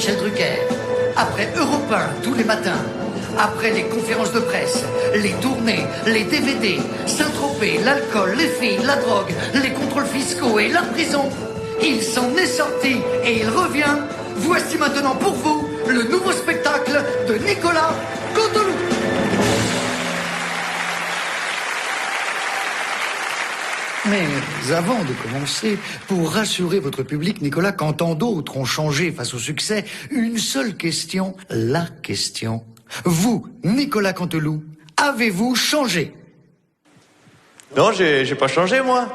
Michel Drucker, après Europe 1 tous les matins, après les conférences de presse, les tournées, les DVD, Saint-Tropez, l'alcool, les filles, la drogue, les contrôles fiscaux et la prison, il s'en est sorti et il revient. Voici maintenant pour vous le nouveau spectacle de Nicolas Canteloup. Mais avant de commencer, pour rassurer votre public, Nicolas, quand tant d'autres ont changé face au succès, une seule question, la question. Vous, Nicolas Canteloup, avez-vous changé? Non, j'ai pas changé, moi.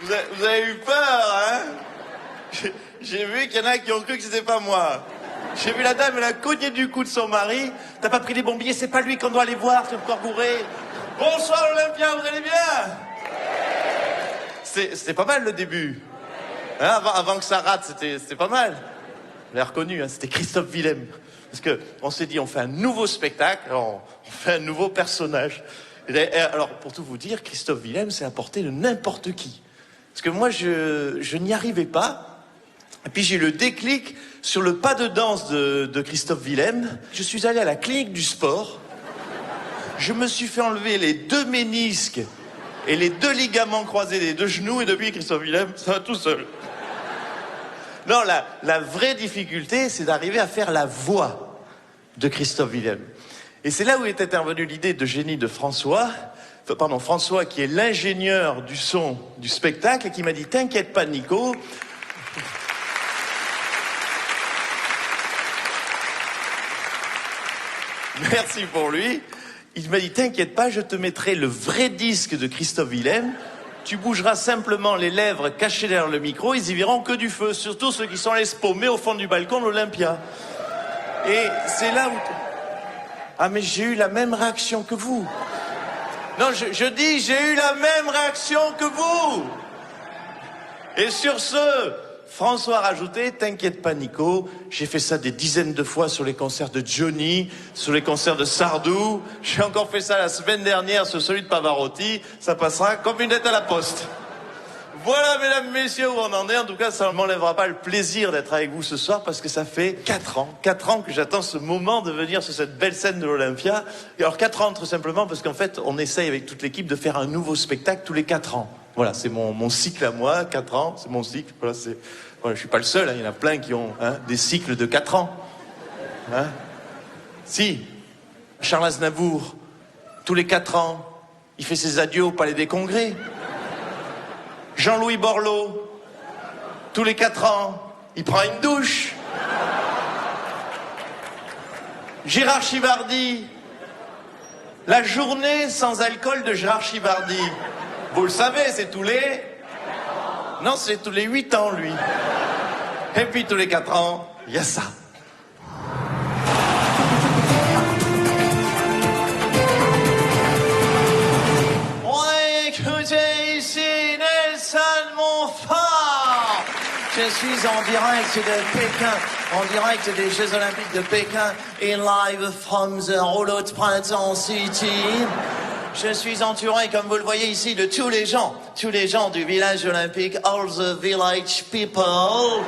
Vous avez eu peur, hein? J'ai vu qu'il y en a qui ont cru que c'était pas moi. J'ai vu la dame, elle a cogné du cou de son mari. T'as pas pris les bombiers, c'est pas lui qu'on doit aller voir, tu es encore bourré. Bonsoir Olympia, vous allez bien? C'était pas mal le début. Hein, avant que ça rate, c'était pas mal. Vous l'avez reconnu, hein, c'était Christophe Willem. Parce que on s'est dit, on fait un nouveau spectacle, on fait un nouveau personnage. Et alors, pour tout vous dire, Christophe Willem, c'est à portée de n'importe qui. Parce que moi, je n'y arrivais pas. Et puis j'ai eu le déclic sur le pas de danse de Christophe Willem. Je suis allé à la clinique du sport. Je me suis fait enlever les 2 ménisques et les 2 ligaments croisés des 2 genoux. Et depuis, Christophe Willem, ça va tout seul. Non, la vraie difficulté, c'est d'arriver à faire la voix de Christophe Willem. Et c'est là où est intervenue l'idée de génie de François qui est l'ingénieur du son du spectacle et qui m'a dit « T'inquiète pas, Nico ». Merci pour lui. Il m'a dit « T'inquiète pas, je te mettrai le vrai disque de Christophe Willem. Tu bougeras simplement les lèvres cachées derrière le micro, ils y verront que du feu, surtout ceux qui sont allés se paumer au fond du balcon de l'Olympia. » Et c'est là où... Ah, mais j'ai eu la même réaction que vous. Non, je dis, j'ai eu la même réaction que vous. Et sur ce, François a rajouté, t'inquiète pas Nico, j'ai fait ça des dizaines de fois sur les concerts de Johnny, sur les concerts de Sardou, j'ai encore fait ça la semaine dernière sur celui de Pavarotti, ça passera comme une lettre à la poste. Voilà, mesdames, messieurs, où on en est. En tout cas, ça ne m'enlèvera pas le plaisir d'être avec vous ce soir parce que ça fait 4 ans que j'attends ce moment de venir sur cette belle scène de l'Olympia. Et alors 4 ans, tout simplement, parce qu'en fait, on essaye avec toute l'équipe de faire un nouveau spectacle tous les 4 ans. Voilà, c'est mon cycle à moi, 4 ans, c'est mon cycle. Voilà, je suis pas le seul, hein, il y en a plein qui ont des cycles de 4 ans. Hein? Si, Charles Aznavour, tous les 4 ans, il fait ses adieux au Palais des Congrès. Jean-Louis Borloo, tous les 4 ans, il prend une douche. Gérard Chivardi, la journée sans alcool de Gérard Chivardi. Vous le savez, c'est tous les... Non, c'est tous les 8 ans, lui. Et puis tous les 4 ans, il y a ça. Je suis en direct de Pékin, en direct des Jeux Olympiques de Pékin, et live from the Roulotte Printemps City. Je suis entouré, comme vous le voyez ici, de tous les gens du village olympique, all the village people.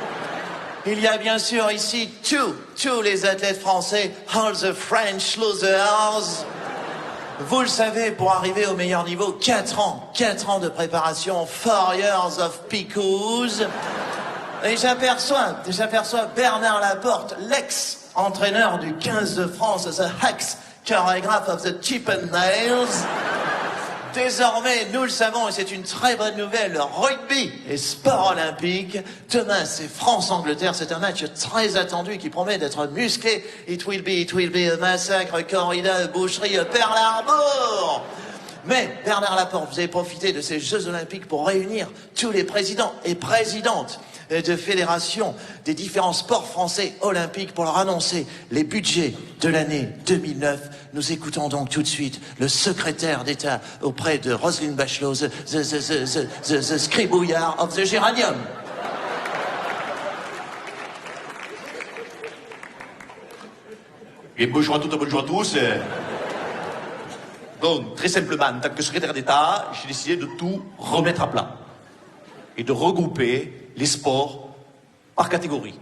Il y a bien sûr ici tous les athlètes français, all the French losers. Vous le savez, pour arriver au meilleur niveau, 4 ans de préparation, 4 years of picos. Et j'aperçois Bernard Laporte, l'ex-entraîneur du 15 de France, the ex-chorégraphe of the Chippendales. Désormais, nous le savons, et c'est une très bonne nouvelle, le rugby est sport olympique. Demain, c'est France-Angleterre. C'est un match très attendu qui promet d'être musclé. It will be a massacre, corrida, boucherie, Pearl Harbor. Mais, Bernard Laporte, vous avez profité de ces Jeux Olympiques pour réunir tous les présidents et présidentes de fédérations des différents sports français olympiques pour leur annoncer les budgets de l'année 2009. Nous écoutons donc tout de suite le secrétaire d'État auprès de Roselyne Bachelot, the scribouillard of the géranium. Et bonjour à toutes, bonjour à tous. Donc, très simplement, en tant que secrétaire d'État, j'ai décidé de tout remettre à plat et de regrouper les sports par catégorie.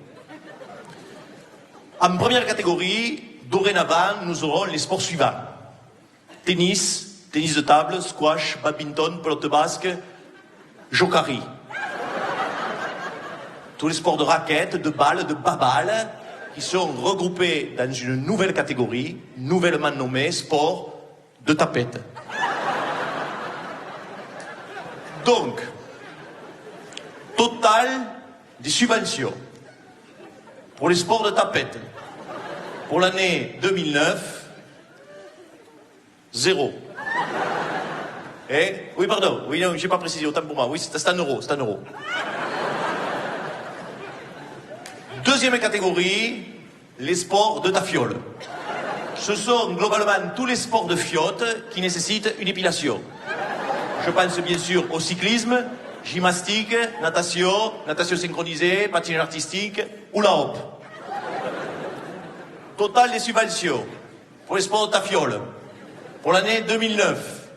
En première catégorie, dorénavant, nous aurons les sports suivants. Tennis de table, squash, badminton, pelote basque, jokari. Tous les sports de raquettes, de balles, de baballe, qui sont regroupés dans une nouvelle catégorie, nouvellement nommée sport de tapette. Donc, total des subventions pour les sports de tapette pour l'année 2009, 0. Oui, pardon, oui, non, j'ai pas précisé, autant pour moi. Oui, c'est un euro, c'est un euro. Deuxième catégorie, les sports de tafiole. Ce sont globalement tous les sports de fiotte qui nécessitent une épilation. Je pense bien sûr au cyclisme, gymnastique, natation synchronisée, patinage artistique ou la hop. Total des subventions pour les sports de tafiole pour l'année 2009.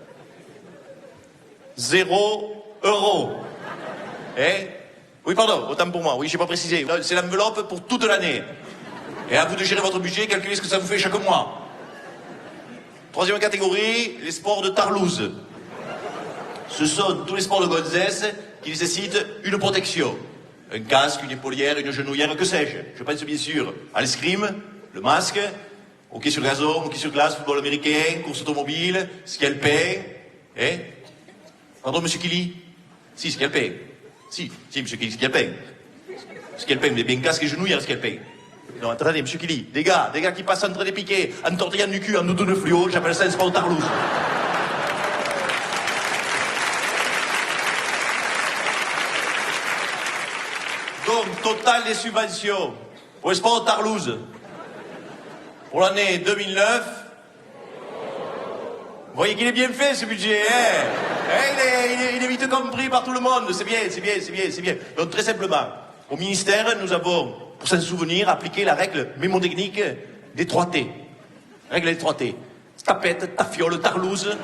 0 €. Oui, pardon, autant pour moi. Oui, j'ai pas précisé. C'est l'enveloppe pour toute l'année. Et à vous de gérer votre budget, calculez ce que ça vous fait chaque mois. Troisième catégorie, les sports de tarlouse. Ce sont tous les sports de gonzesse qui nécessitent une protection. Un casque, une épaulière, une genouillère, que sais-je. Je pense bien sûr à l'escrime, le masque, hockey sur gazon, hockey sur glace, football américain, course automobile, ski alpin. Pardon, monsieur Killy? Si, ski alpin. Si, monsieur Killy, ski alpin. Ski alpin, vous avez bien casque et genouillère, ski alpin. Non, attendez, monsieur Killy, des gars qui passent entre des piquets, en tortillant du cul, en doudoune de fluo, j'appelle ça un sport de tarlouse. Donc, total des subventions pour les sports de tarlouse pour l'année 2009. Vous voyez qu'il est bien fait, ce budget, il est vite compris par tout le monde, c'est bien. Donc, très simplement, au ministère, nous avons, pour s'en souvenir, appliqué la règle mémotechnique des 3 T. Règle des 3 T. Tapette, tafiole, tarlouse.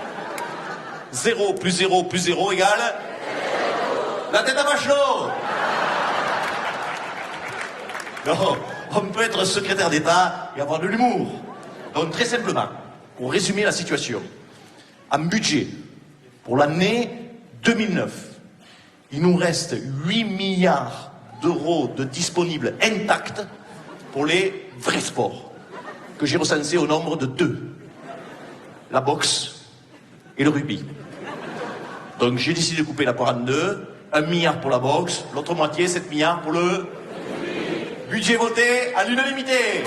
0 plus 0 plus 0 égale... La tête à Bachelot. Non, on peut être secrétaire d'État et avoir de l'humour. Donc, très simplement, pour résumer la situation, en budget, pour l'année 2009, il nous reste 8 milliards d'euros de disponibles intacts pour les vrais sports, que j'ai recensés au nombre de 2. La boxe et le rugby. Donc, j'ai décidé de couper la poire en 2, 1 milliard pour la boxe, l'autre moitié, 7 milliards pour le... Budget voté à l'unanimité.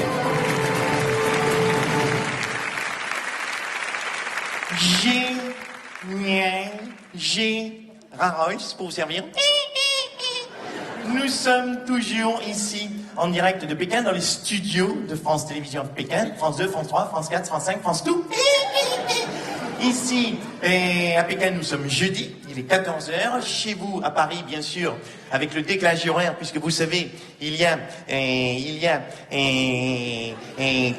Raroys pour vous servir. Nous sommes toujours ici en direct de Pékin dans les studios de France Télévisions de Pékin, France 2, France 3, France 4, France 5, France tout. Ici, à Pékin, nous sommes jeudi, il est 14h. Chez vous, à Paris, bien sûr, avec le décalage horaire, puisque vous savez, il y a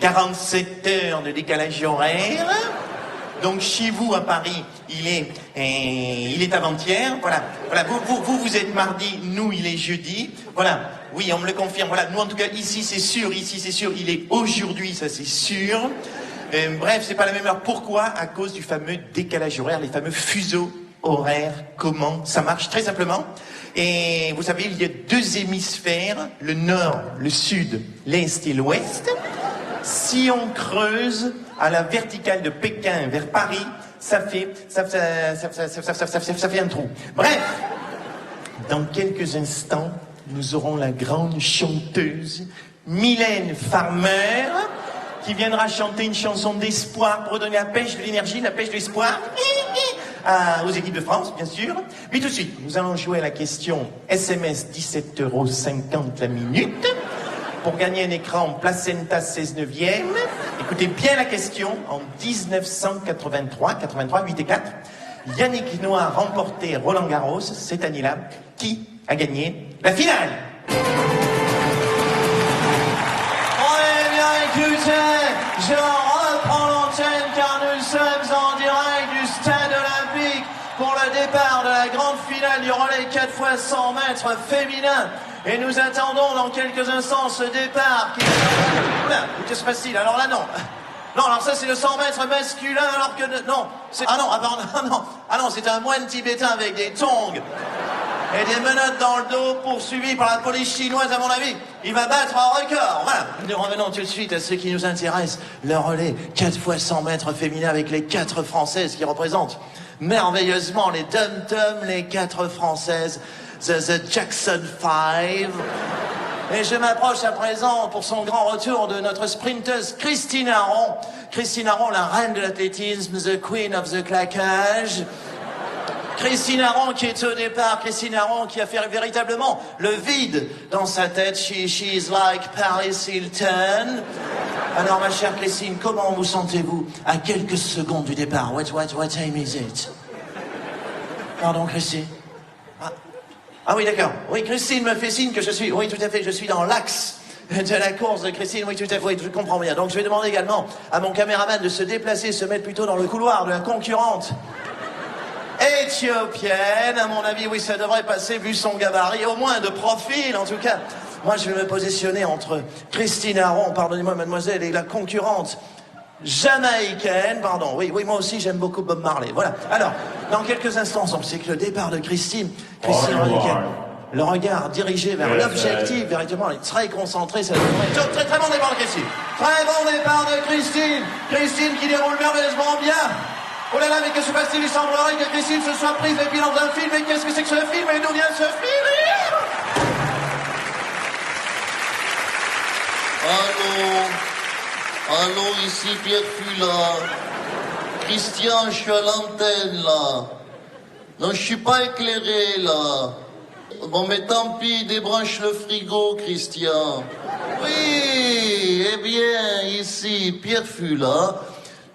47 heures de décalage horaire. Donc, chez vous, à Paris, il est avant-hier. Voilà. Vous êtes mardi, nous, il est jeudi. Voilà. Oui, on me le confirme. Voilà. Nous, en tout cas, ici, c'est sûr, il est aujourd'hui, ça, c'est sûr. Bref, c'est pas la même heure. Pourquoi? À cause du fameux décalage horaire, les fameux fuseaux horaire, comment ça marche? Très simplement. Et vous savez, il y a 2 hémisphères, le nord, le sud, l'est et l'ouest. Si on creuse à la verticale de Pékin vers Paris, ça fait un trou. Bref, dans quelques instants, nous aurons la grande chanteuse Mylène Farmer qui viendra chanter une chanson d'espoir pour redonner la pêche, de l'énergie, la pêche de l'espoir aux équipes de France, bien sûr. Mais tout de suite, nous allons jouer à la question SMS 17,50 € la minute. Pour gagner un écran Placenta 16 neuvième, écoutez bien la question. En 1983, 8 et 4, Yannick Noah a remporté Roland Garros cette année-là. Qui a gagné la finale? Je reprends l'antenne car nous sommes en direct du stade olympique pour le départ de la grande finale du relais 4x100 mètres féminin. Et nous attendons dans quelques instants ce départ qui... Oula, que se passe-t-il? Alors là, non. Non, alors ça, c'est le 100 mètres masculin, alors que... Non, c'est... Ah non, c'est un moine tibétain avec des tongs et des menottes dans le dos, poursuivi par la police chinoise, à mon avis. Il va battre un record. Voilà. Nous revenons tout de suite à ce qui nous intéresse. Le relais 4x100 mètres féminin avec les 4 Françaises qui représentent merveilleusement les dom-toms, les 4 Françaises, the Jackson 5. Et je m'approche à présent pour son grand retour de notre sprinteuse Christine Aron. Christine Aron, la reine de l'athlétisme, the queen of the claquage. Christine Aron qui est au départ, Christine Aron qui a fait véritablement le vide dans sa tête. She's like Paris Hilton. Alors ma chère Christine, comment vous sentez-vous à quelques secondes du départ? What time is it? Pardon Christine? Ah oui d'accord. Oui Christine me fait signe que je suis, oui tout à fait, je suis dans l'axe de la course de Christine, oui tout à fait, oui, je comprends bien. Donc je vais demander également à mon caméraman de se déplacer, se mettre plutôt dans le couloir de la concurrente éthiopienne. À mon avis, oui, ça devrait passer vu son gabarit, au moins de profil en tout cas. Moi, je vais me positionner entre Christine Aron, pardonnez-moi mademoiselle, et la concurrente jamaïcaine, pardon, oui, moi aussi j'aime beaucoup Bob Marley, voilà. Alors, dans quelques instants, c'est que le départ de Christine le regard dirigé vers l'objectif, véritablement, elle est très concentrée, ça devrait être très bon départ de Christine. Très bon départ de Christine. Christine qui déroule merveilleusement bien. Oh là là, mais que se passe-t-il? Il semblerait que Christine se soit prise les pieds dans un film. Mais qu'est-ce que c'est que ce film? Et d'où vient ce film? Allô, ici Pierre Fula. Christian, je suis à l'antenne, là. Non, je suis pas éclairé, là. Bon, mais tant pis, débranche le frigo, Christian. Oui, eh bien, ici Pierre Fula.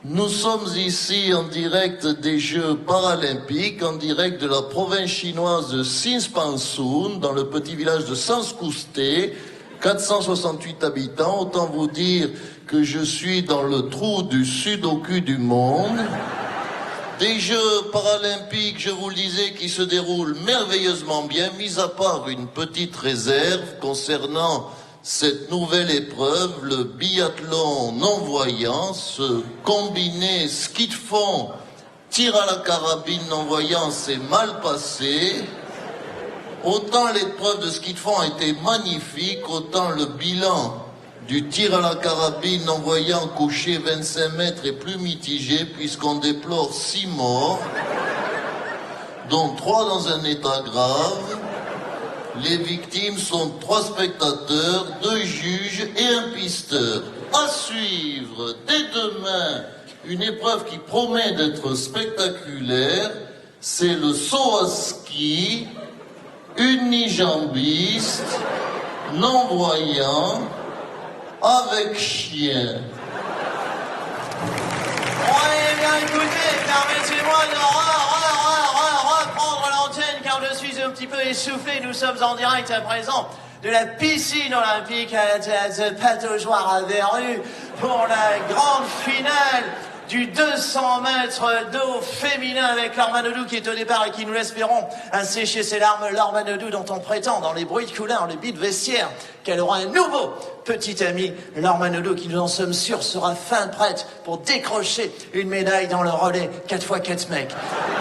Nous sommes ici en direct des Jeux paralympiques, en direct de la province chinoise de Sinspansun, dans le petit village de Sanskousté, 468 habitants. Autant vous dire que je suis dans le trou du sudoku du monde. Des Jeux paralympiques, je vous le disais, qui se déroulent merveilleusement bien, mis à part une petite réserve concernant cette nouvelle épreuve, le biathlon non-voyant, ce combiné ski de fond, tir à la carabine non-voyant s'est mal passé. Autant l'épreuve de ski de fond a été magnifique, autant le bilan du tir à la carabine non-voyant couché 25 mètres est plus mitigé puisqu'on déplore 6 morts, dont 3 dans un état grave. Les victimes sont 3 spectateurs, 2 juges et un pisteur. À suivre dès demain une épreuve qui promet d'être spectaculaire, c'est le saut à ski, unijambiste, non-voyant, avec chien. Eh bien, écoutez, permettez-moi de reprendre l'antenne car je suis un petit peu essoufflé. Nous sommes en direct à présent de la piscine olympique à la pataugeoire à Verru pour la grande finale du 200 mètres d'eau féminin avec Laure Manodou qui est au départ et qui, nous l'espérons, a séché ses larmes. Laure Manodou dont on prétend dans les bruits de couloir, les billes de vestiaire, qu'elle aura un nouveau petit ami. Laure Manodou qui, nous en sommes sûrs, sera fin prête pour décrocher une médaille dans le relais 4x4 mecs.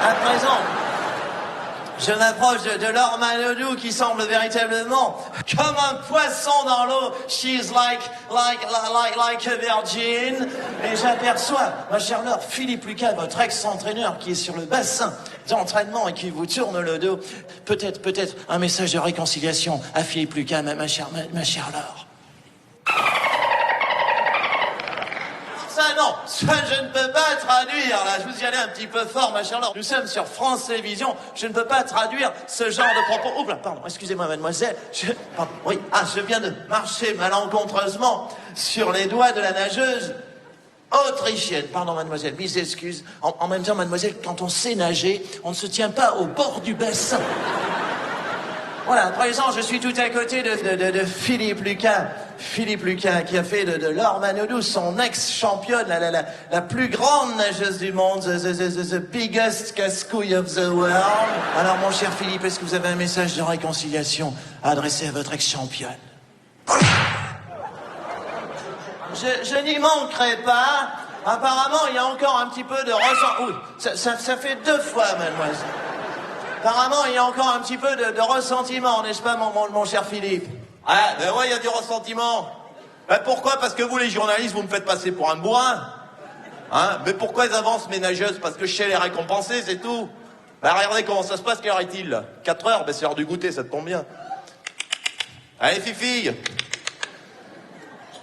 À présent, Je m'approche de Laure Manodou qui semble véritablement comme un poisson dans l'eau. She's like a virgin. Et j'aperçois, ma chère Laure, Philippe Lucas, votre ex-entraîneur qui est sur le bassin d'entraînement et qui vous tourne le dos. Peut-être un message de réconciliation à Philippe Lucas, ma chère Laure. Ça, je ne peux pas traduire, là. Je vous y allais un petit peu fort, ma chère Laure. Nous sommes sur France Télévisions. Je ne peux pas traduire ce genre de propos. Oups là, pardon, excusez-moi, mademoiselle. Je viens de marcher malencontreusement sur les doigts de la nageuse autrichienne. Pardon, mademoiselle, mes excuses. En même temps, mademoiselle, quand on sait nager, on ne se tient pas au bord du bassin. Voilà, à présent, je suis tout à côté de Philippe Lucas. Philippe Lucas, qui a fait de Laure Manodou son ex-championne, la plus grande nageuse du monde, the biggest casse-couille of the world. Alors, mon cher Philippe, est-ce que vous avez un message de réconciliation à adresser à votre ex-championne? Je n'y manquerai pas. Apparemment, il y a encore un petit peu de ressentiment. Ça fait 2 fois, mademoiselle. Apparemment, il y a encore un petit peu de ressentiment, n'est-ce pas, mon cher Philippe? Ah, ben ouais, il y a du ressentiment. Ben pourquoi? Parce que vous, les journalistes, vous me faites passer pour un bourrin. Hein? Mais pourquoi ils avancent mes nageuses? Parce que je sais les récompenser, c'est tout. Ben regardez comment ça se passe, quelle heure est-il, là? 4 heures? Ben c'est l'heure du goûter, ça te tombe bien. Allez, Fifi.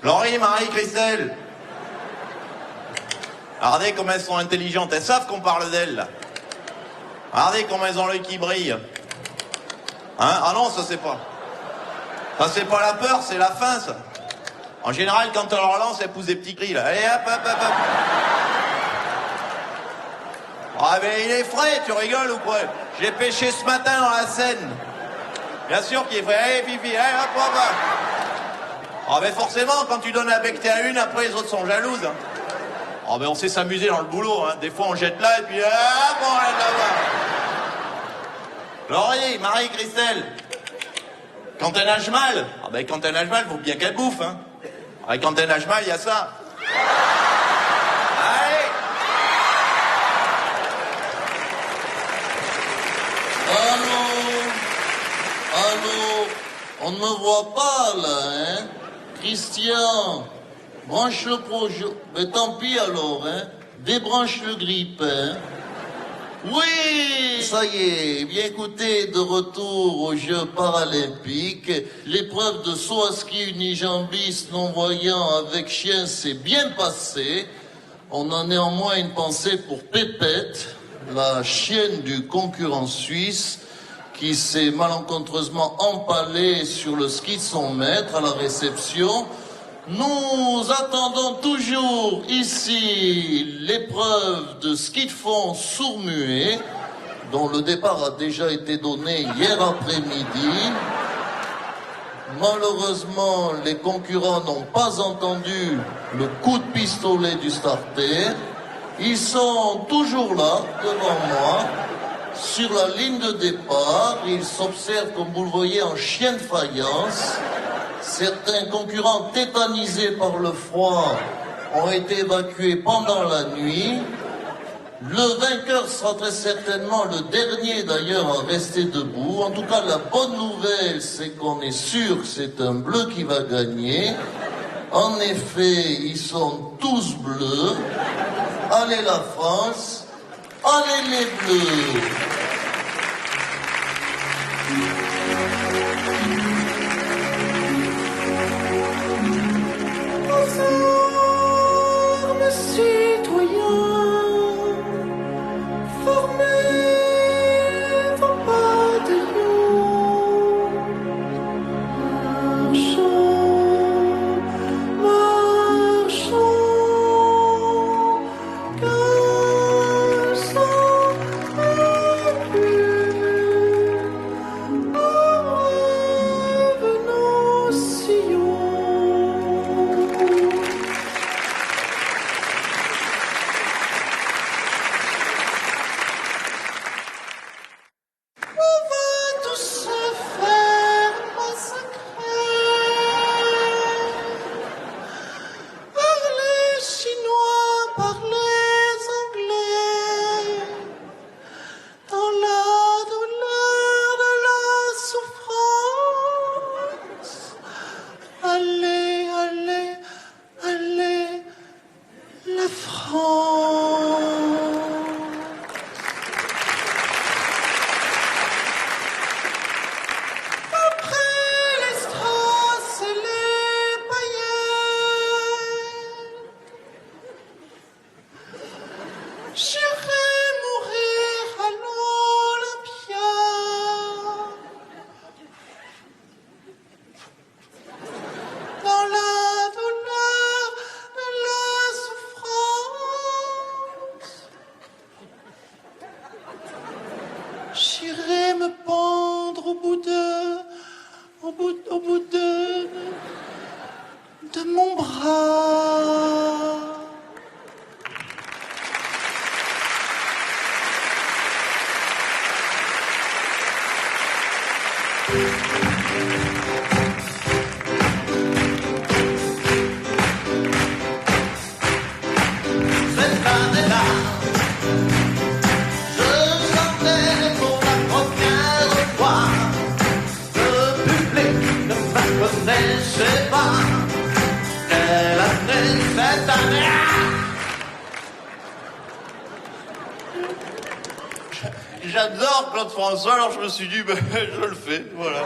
Laurie, Marie, Christelle. Regardez comme elles sont intelligentes, elles savent qu'on parle d'elles, là. Regardez comment elles ont l'œil qui brille. Hein? Ah non, ça c'est pas. Ça c'est pas la peur, c'est la faim, ça. En général, quand on leur lance, elles poussent des petits cris, là. Allez, hop. Ah mais il est frais, tu rigoles ou quoi? Je l'ai pêché ce matin dans la Seine. Bien sûr qu'il est frais. Allez, Fifi, allez, hop. Ah mais forcément, quand tu donnes à becter à une, après les autres sont jalouses. Hein. Ah ben on sait s'amuser dans le boulot, hein. Des fois on jette là et puis hop, on est là-bas. Laurie, Marie, Christelle. Quand elle nage mal, ah ben quand elle nage mal, faut bien qu'elle bouffe, hein. Et quand elle nage mal, il y a ça. Allez. Allô, on ne me voit pas là, hein. Christian, branche le projet. Mais tant pis alors, hein. Débranche le grip, hein. Oui, ça y est. Bien écoutez, de retour aux Jeux paralympiques, l'épreuve de saut à ski unijambiste non-voyant avec chien s'est bien passée. On a néanmoins une pensée pour Pépette, la chienne du concurrent suisse, qui s'est malencontreusement empalée sur le ski de son maître à la réception. Nous attendons toujours ici l'épreuve de ski de fond sourd-muet, dont le départ a déjà été donné hier après-midi. Malheureusement, les concurrents n'ont pas entendu le coup de pistolet du starter. Ils sont toujours là, devant moi, sur la ligne de départ. Ils s'observent, comme vous le voyez, en chien de faïence. Certains concurrents tétanisés par le froid ont été évacués pendant la nuit. Le vainqueur sera très certainement le dernier d'ailleurs à rester debout. En tout cas, la bonne nouvelle, c'est qu'on est sûr que c'est un bleu qui va gagner. En effet, ils sont tous bleus. Allez la France, allez les bleus. Armes citoyens, formez vos bataillons, marchons, qu'un sang plus. de mon bras. Cette année-là, je chantais pour la première fois. Le public ne me connaissait pas. Quelle année cette année-là? J'adore Claude François, alors je me suis dit, ben, je le fais, voilà.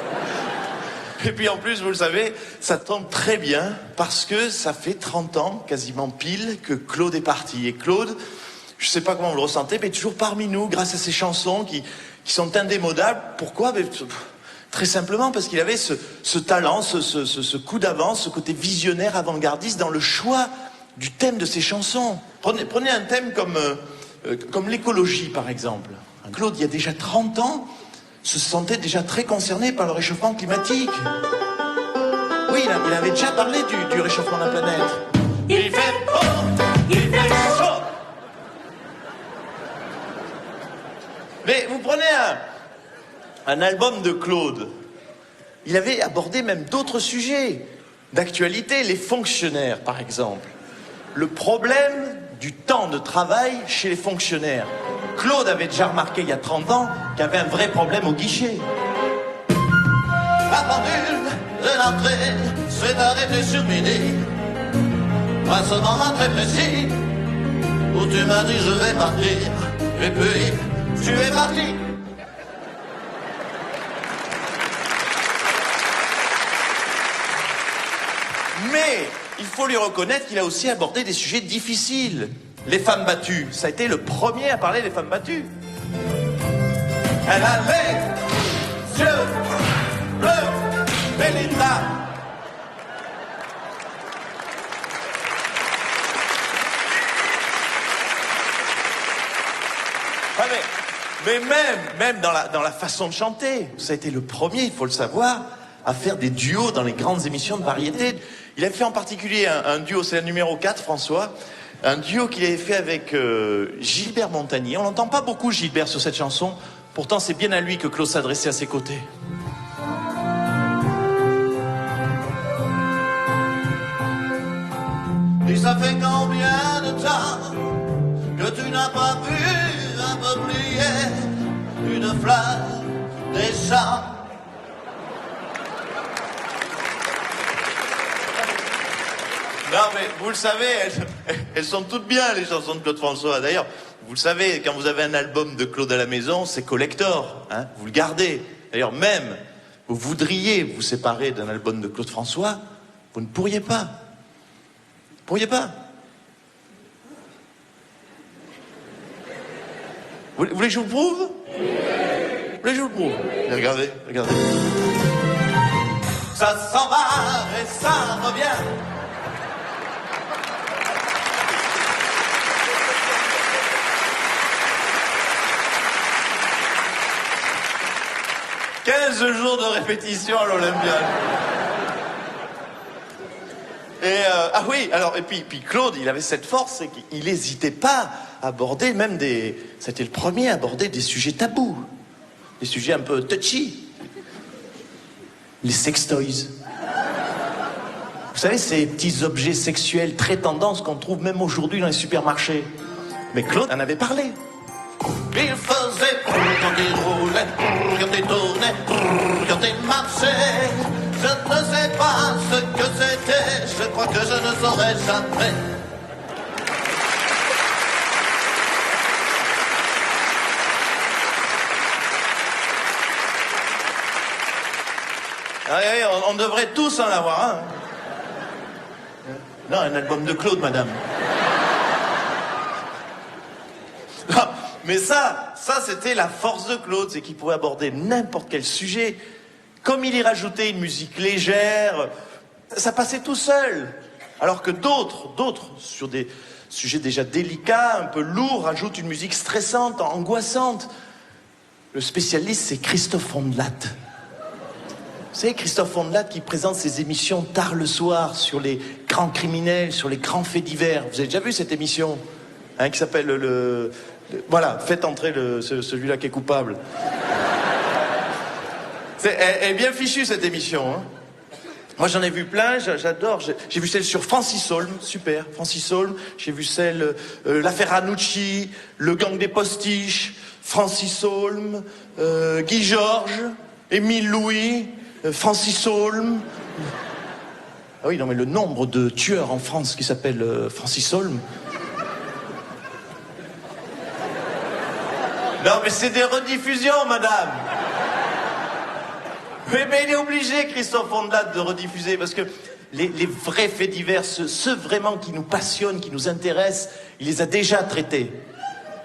Et puis en plus, vous le savez, ça tombe très bien, parce que ça fait 30 ans, quasiment pile, que Claude est parti. Et Claude, je sais pas comment vous le ressentez, mais toujours parmi nous, grâce à ses chansons qui sont indémodables. Pourquoi? Ben, très simplement parce qu'il avait ce talent, ce coup d'avance, ce côté visionnaire, avant-gardiste dans le choix du thème de ses chansons. Prenez un thème comme l'écologie, par exemple. Claude, il y a déjà 30 ans, se sentait déjà très concerné par le réchauffement climatique. Oui, il avait déjà parlé du réchauffement de la planète. Il fait beau, il fait chaud. Mais vous prenez un album de Claude, il avait abordé même d'autres sujets d'actualité, les fonctionnaires par exemple. Le problème du temps de travail chez les fonctionnaires. Claude avait déjà remarqué il y a 30 ans qu'il y avait un vrai problème au guichet. La pendule de l'entrée s'est arrêtée sur midi. À ce moment très précis où tu m'as dit je vais partir. Et puis tu es parti. Mais il faut lui reconnaître qu'il a aussi abordé des sujets difficiles. Les femmes battues, ça a été le premier à parler des femmes battues. Elle a les yeux bleus, Belinda. Ah mais même dans la façon de chanter, ça a été le premier, il faut le savoir, à faire des duos dans les grandes émissions de variété. Il a fait en particulier un duo, c'est le numéro 4, François, un duo qu'il avait fait avec Gilbert Montagnier. On n'entend pas beaucoup Gilbert sur cette chanson, pourtant c'est bien à lui que Claude s'adressait à ses côtés. Et ça fait combien de temps que tu n'as pas pu un peu plier une fleur des champs? Non mais vous le savez, elles sont toutes bien les chansons de Claude François. D'ailleurs, vous le savez, quand vous avez un album de Claude à la maison, c'est collector, hein, vous le gardez. D'ailleurs même, vous voudriez vous séparer d'un album de Claude François, vous ne pourriez pas. Vous pourriez pas. Vous voulez que je vous prouve? Vous voulez que je vous prouve? Regardez. Ça s'en va et ça revient. « 15 jours de répétition à l'Olympiade. » Et ah oui, alors et puis Claude, il avait cette force, c'est qu'il n'hésitait pas à aborder même c'était le premier à aborder des sujets tabous, des sujets un peu touchy, les sextoys. Vous savez, ces petits objets sexuels très tendance qu'on trouve même aujourd'hui dans les supermarchés. Mais Claude en avait parlé. Il faisait quand il roulait, quand il tournait, quand il marchait. Je ne sais pas ce que c'était, je crois que je ne saurais jamais. On devrait tous en avoir un. Non, un album de Claude, madame. Non, mais ça c'était la force de Claude, c'est qu'il pouvait aborder n'importe quel sujet. Comme il y rajoutait une musique légère, ça passait tout seul. Alors que d'autres, sur des sujets déjà délicats, un peu lourds, rajoutent une musique stressante, angoissante. Le spécialiste, c'est Christophe Ondelat. Vous Vous savez, Christophe Ondelat qui présente ses émissions tard le soir sur les grands criminels, sur les grands faits divers. Vous avez déjà vu cette émission hein, qui s'appelle voilà, faites entrer celui-là qui est coupable. Elle est bien fichue cette émission. Hein. Moi j'en ai vu plein, j'adore. J'ai vu celle sur Francis Holm, super, Francis Holm. J'ai vu celle, l'affaire Ranucci, le gang des postiches, Francis Holm, Guy Georges, Émile Louis, Francis Holm. Ah oui, non mais le nombre de tueurs en France qui s'appellent Francis Holm. Non, mais c'est des rediffusions, madame. Mais il est obligé, Christophe Ondelat, de rediffuser, parce que Les vrais faits divers, ceux vraiment qui nous passionnent, qui nous intéressent, il les a déjà traités.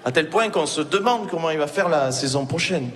À tel point qu'on se demande comment il va faire la saison prochaine.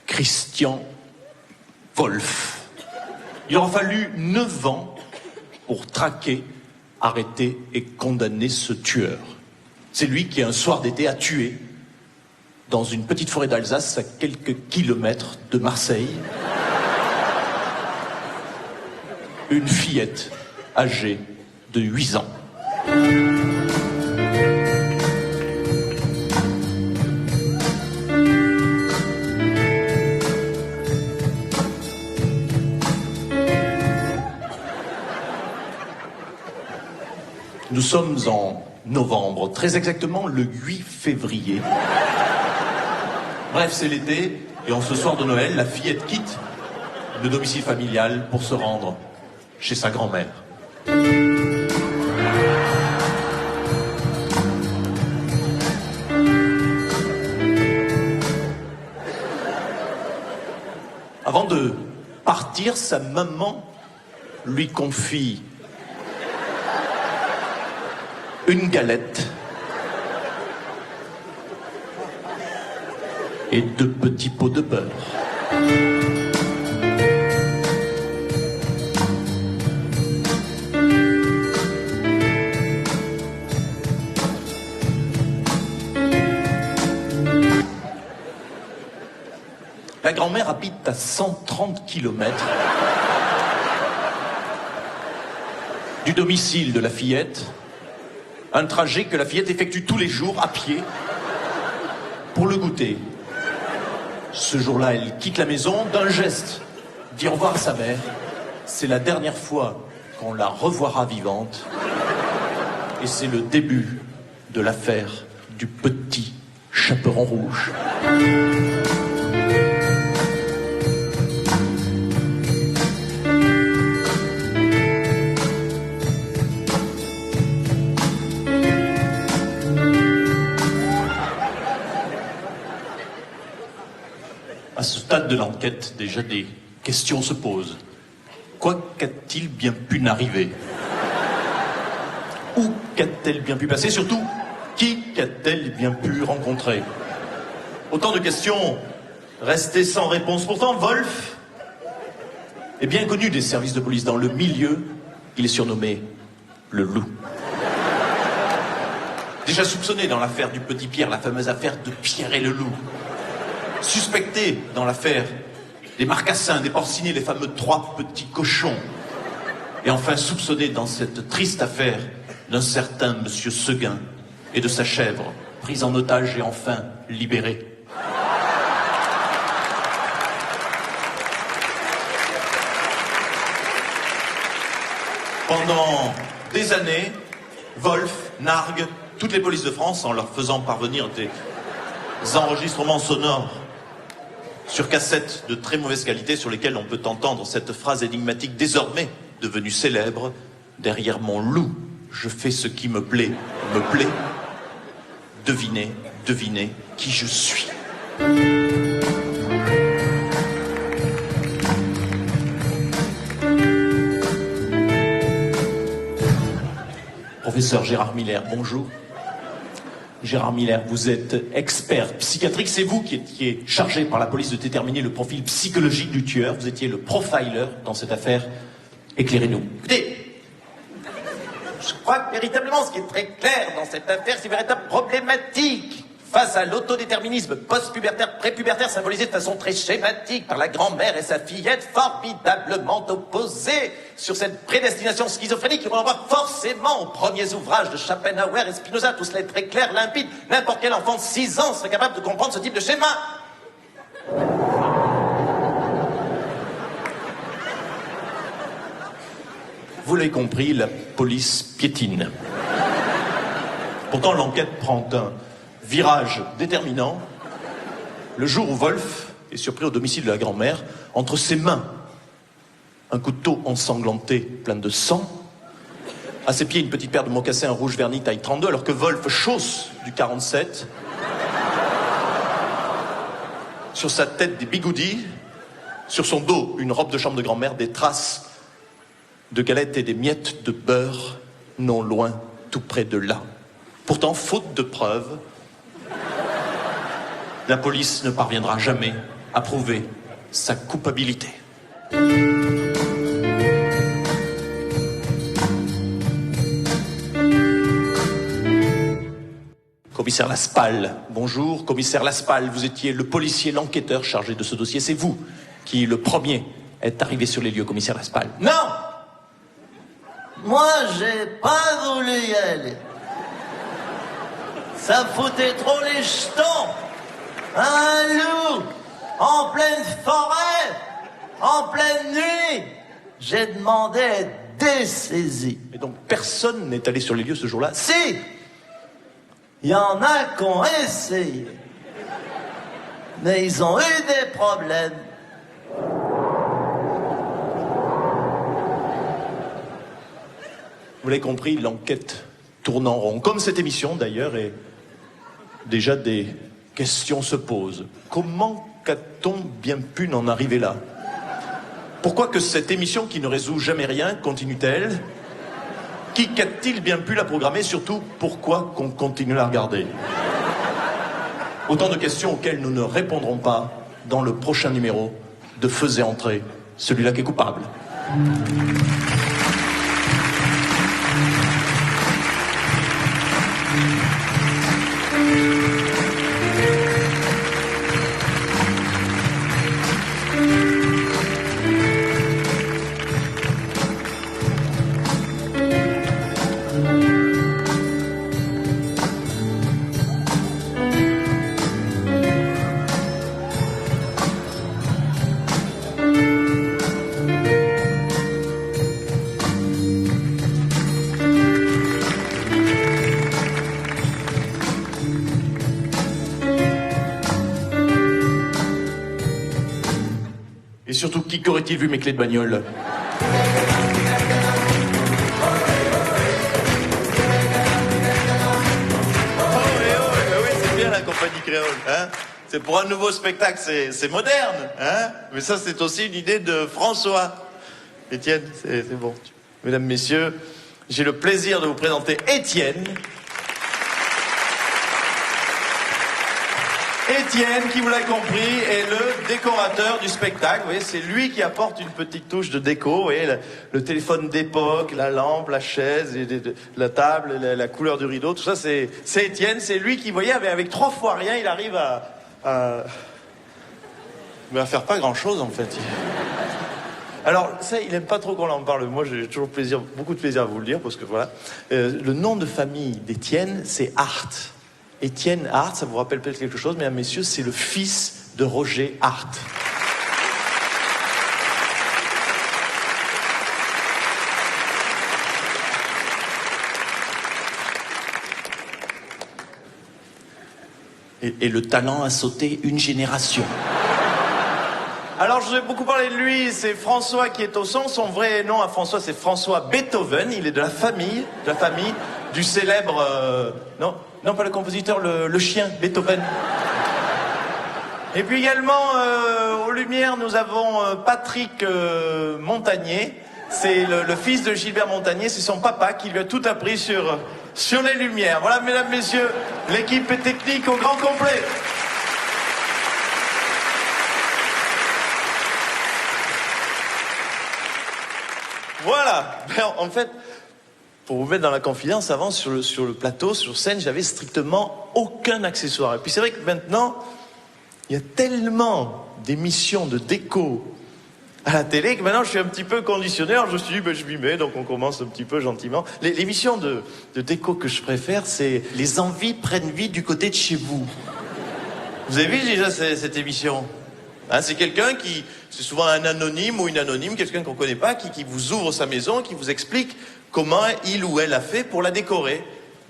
Christian Wolf. Il aura fallu 9 ans pour traquer, arrêter et condamner ce tueur. C'est lui qui, un soir d'été, a tué, dans une petite forêt d'Alsace, à quelques kilomètres de Marseille, une fillette âgée de 8 ans. Nous sommes en novembre, très exactement le 8 février. Bref, c'est l'été, et en ce soir de Noël, la fillette quitte le domicile familial pour se rendre chez sa grand-mère. Avant de partir, sa maman lui confie une galette et 2 petits pots de beurre. La grand-mère habite à 130 kilomètres du domicile de la fillette. Un trajet que la fillette effectue tous les jours à pied pour le goûter. Ce jour-là, elle quitte la maison d'un geste, dit au revoir à sa mère. C'est la dernière fois qu'on la revoira vivante. Et c'est le début de l'affaire du petit chaperon rouge. À ce stade de l'enquête, déjà des questions se posent. Quoi qu'a-t-il bien pu n'arriver? Où qu'a-t-elle bien pu passer? Surtout, qui qu'a-t-elle bien pu rencontrer? Autant de questions restées sans réponse. Pourtant, Wolf est bien connu des services de police. Dans le milieu, il est surnommé le loup. Déjà soupçonné dans l'affaire du Petit Pierre, la fameuse affaire de Pierre et le loup. Suspecté dans l'affaire des marcassins, des porcinés, les fameux 3 petits cochons. Et enfin soupçonné dans cette triste affaire d'un certain monsieur Seguin et de sa chèvre, prise en otage et enfin libérée. Pendant des années, Wolf nargue toutes les polices de France en leur faisant parvenir des enregistrements sonores sur cassette de très mauvaise qualité sur lesquels on peut entendre cette phrase énigmatique désormais devenue célèbre: derrière mon loup, je fais ce qui me plaît. me plaît. Devinez qui je suis. Professeur Gérard Miller, bonjour. Gérard Miller, vous êtes expert psychiatrique. C'est vous qui étiez chargé par la police de déterminer le profil psychologique du tueur. Vous étiez le profiler dans cette affaire. Éclairez-nous. Écoutez, je crois que véritablement ce qui est très clair dans cette affaire, c'est une véritable problématique. Face à l'autodéterminisme post-pubertaire, prépubertaire, symbolisé de façon très schématique par la grand-mère et sa fillette, formidablement opposées sur cette prédestination schizophrénique qui renvoie forcément aux premiers ouvrages de Schopenhauer et Spinoza. Tout cela est très clair, limpide. N'importe quel enfant de 6 ans serait capable de comprendre ce type de schéma. Vous l'avez compris, la police piétine. Pourtant, l'enquête prend un virage déterminant le jour où Wolf est surpris au domicile de la grand-mère, entre ses mains, un couteau ensanglanté plein de sang, à ses pieds une petite paire de mocassins rouge vernis taille 32, alors que Wolf chausse du 47, sur sa tête des bigoudis, sur son dos une robe de chambre de grand-mère, des traces de galettes et des miettes de beurre non loin, tout près de là. Pourtant, faute de preuves, la police ne parviendra jamais à prouver sa culpabilité. Commissaire Laspal, bonjour. Commissaire Laspal, vous étiez le policier, l'enquêteur chargé de ce dossier. C'est vous qui, le premier, êtes arrivé sur les lieux, commissaire Laspal. Non! Moi, j'ai pas voulu y aller. Ça foutait trop les jetons. Un loup, en pleine forêt, en pleine nuit. J'ai demandé à être dessaisi. Et donc personne n'est allé sur les lieux ce jour-là? Si! Il y en a qui ont essayé. Mais ils ont eu des problèmes. Vous l'avez compris, l'enquête tourne en rond. Comme cette émission d'ailleurs, et déjà des questions se posent. Comment a-t-on bien pu en arriver là? Pourquoi que cette émission qui ne résout jamais rien continue-t-elle? Qui a-t-il bien pu la programmer? Surtout, pourquoi qu'on continue à la regarder? Autant de questions auxquelles nous ne répondrons pas dans le prochain numéro de Faisez entrer celui-là qui est coupable. Et surtout, qui aurait-il vu mes clés de bagnole? Oui, c'est bien la compagnie créole, hein. C'est pour un nouveau spectacle, c'est moderne, hein. Mais ça, c'est aussi une idée de François. Étienne, c'est bon. Mesdames, messieurs, j'ai le plaisir de vous présenter Étienne. Étienne, qui vous l'a compris, est le décorateur du spectacle. Vous voyez, c'est lui qui apporte une petite touche de déco. Vous voyez, le téléphone d'époque, la lampe, la chaise, la table, la couleur du rideau, tout ça, c'est Étienne. C'est lui qui, vous voyez, avec 3 fois rien, il arrive mais à faire pas grand-chose, en fait. Alors, ça, il aime pas trop qu'on en parle. Moi, j'ai toujours beaucoup de plaisir à vous le dire, parce que voilà. Le nom de famille d'Étienne, c'est Hart. Étienne Hart, ça vous rappelle peut-être quelque chose, mesdames, messieurs, c'est le fils de Roger Hart. Et le talent a sauté une génération. Alors, je vous ai beaucoup parlé de lui, c'est François qui est au son. Son vrai nom à François, c'est François Beethoven. Il est de la famille du célèbre... non, pas le compositeur, le chien, Beethoven. Et puis également, aux Lumières, nous avons Patrick Montagnier. C'est le fils de Gilbert Montagnier, c'est son papa qui lui a tout appris sur les Lumières. Voilà, mesdames, messieurs, l'équipe technique au grand complet. Voilà. En fait, pour vous mettre dans la confidence, avant, sur le plateau, sur scène, j'avais strictement aucun accessoire. Et puis c'est vrai que maintenant, il y a tellement d'émissions de déco à la télé que maintenant je suis un petit peu conditionné. Alors je me suis dit, je m'y mets, donc on commence un petit peu gentiment. L'émission de déco que je préfère, c'est Les envies prennent vie du côté de chez vous. Vous avez vu déjà cette émission? Hein, c'est quelqu'un c'est souvent un anonyme ou une anonyme, quelqu'un qu'on connaît pas, qui vous ouvre sa maison, qui vous explique comment il ou elle a fait pour la décorer.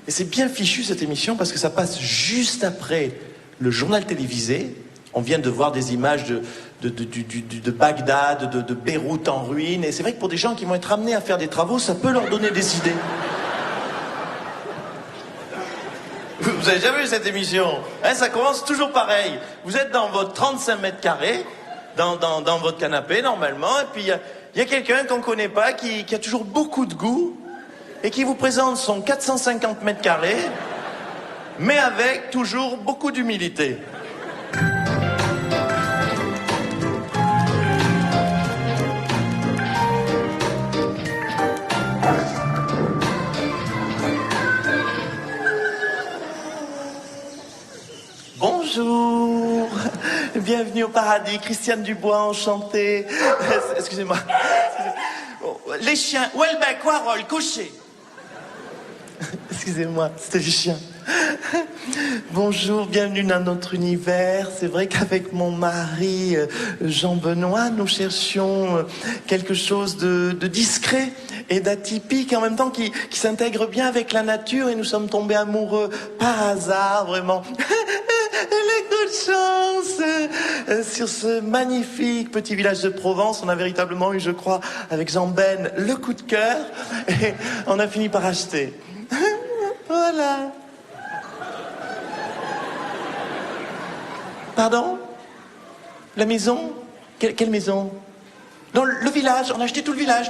Et c'est bien fichu cette émission parce que ça passe juste après le journal télévisé. On vient de voir des images de Bagdad, de Beyrouth en ruine. Et c'est vrai que pour des gens qui vont être amenés à faire des travaux, ça peut leur donner des idées. Vous avez jamais vu cette émission? Hein, ça commence toujours pareil. Vous êtes dans votre 35 mètres carrés, dans votre canapé normalement, et puis il y a quelqu'un qu'on connaît pas, qui a toujours beaucoup de goût, et qui vous présente son 450 mètres carrés, mais avec toujours beaucoup d'humilité. Bonjour, bienvenue au paradis, Christiane Dubois, enchantée. Excusez-moi. Les chiens, Welbeck, Warhol, cocher. Excusez-moi, c'était les chiens. Bonjour, bienvenue dans notre univers. C'est vrai qu'avec mon mari Jean-Benoît, nous cherchions quelque chose de discret et d'atypique, et en même temps qui s'intègre bien avec la nature, et nous sommes tombés amoureux par hasard, vraiment. Les coups de chance sur ce magnifique petit village de Provence. On a véritablement eu, je crois, avec Jean-Ben, le coup de cœur, et on a fini par acheter. Voilà. Pardon? La maison? Quelle maison? Non, le village. On a acheté tout le village.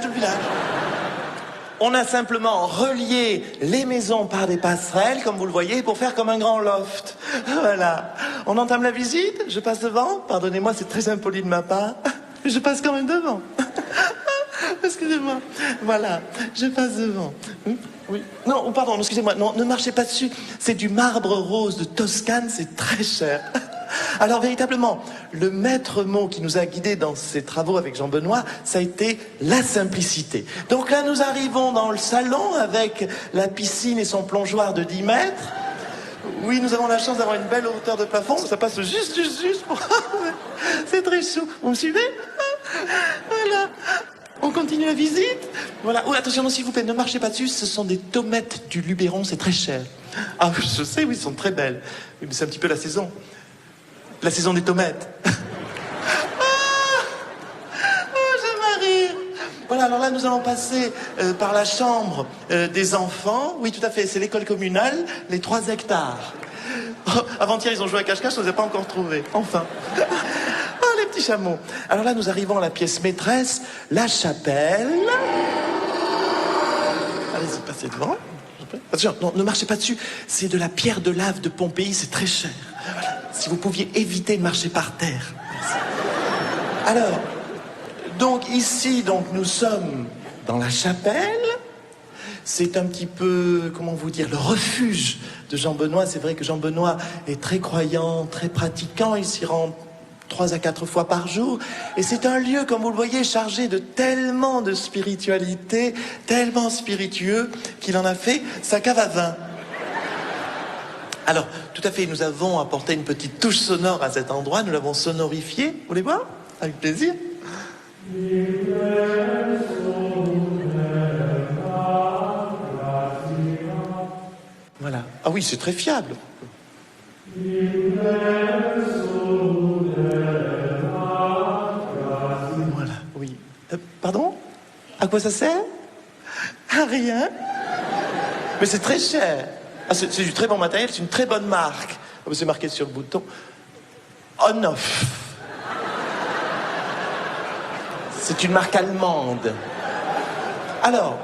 On a simplement relié les maisons par des passerelles, comme vous le voyez, pour faire comme un grand loft. Voilà. On entame la visite, je passe devant. Pardonnez-moi, c'est très impoli de ma part. Je passe quand même devant. Excusez-moi. Voilà, je passe devant. Oui. Non, pardon, excusez-moi. Non, ne marchez pas dessus. C'est du marbre rose de Toscane, c'est très cher. Alors véritablement, le maître mot qui nous a guidés dans ces travaux avec Jean-Benoît, ça a été la simplicité. Donc là, nous arrivons dans le salon avec la piscine et son plongeoir de 10 mètres. Oui, nous avons la chance d'avoir une belle hauteur de plafond. Ça passe juste pour... C'est très chaud. Vous me suivez? Voilà. On continue la visite. Voilà. Oh, attention, non, s'il vous plaît, ne marchez pas dessus. Ce sont des tomates du Luberon, c'est très cher. Ah, je sais, oui, elles sont très belles. Oui, mais c'est un petit peu la saison. La saison des tomates. Je m'arrive. Voilà, alors là, nous allons passer par la chambre des enfants. Oui, tout à fait, c'est l'école communale, les 3 hectares. Oh, avant-hier, ils ont joué à cache-cache, je ne les ai pas encore trouvés. Enfin. Oh, les petits chameaux. Alors là, nous arrivons à la pièce maîtresse, la chapelle. Allez-y, passez devant. Attention, non, ne marchez pas dessus. C'est de la pierre de lave de Pompéi, c'est très cher. Voilà. Si vous pouviez éviter de marcher par terre. Merci. Alors, donc ici, nous sommes dans la chapelle. C'est un petit peu, comment vous dire, le refuge de Jean-Benoît. C'est vrai que Jean-Benoît est très croyant, très pratiquant. Il s'y rend 3 à 4 fois par jour. Et c'est un lieu, comme vous le voyez, chargé de tellement de spiritualité, tellement spiritueux, qu'il en a fait sa cave à vin. Alors, tout à fait, nous avons apporté une petite touche sonore à cet endroit. Nous l'avons sonorifié. Vous voulez voir? Avec plaisir. Voilà. Ah oui, c'est très fiable. Voilà, oui. Pardon? À quoi ça sert? À rien. Mais c'est très cher. Ah, c'est du très bon matériel, c'est une très bonne marque. Oh, c'est marqué sur le bouton. On-off. C'est une marque allemande. Alors,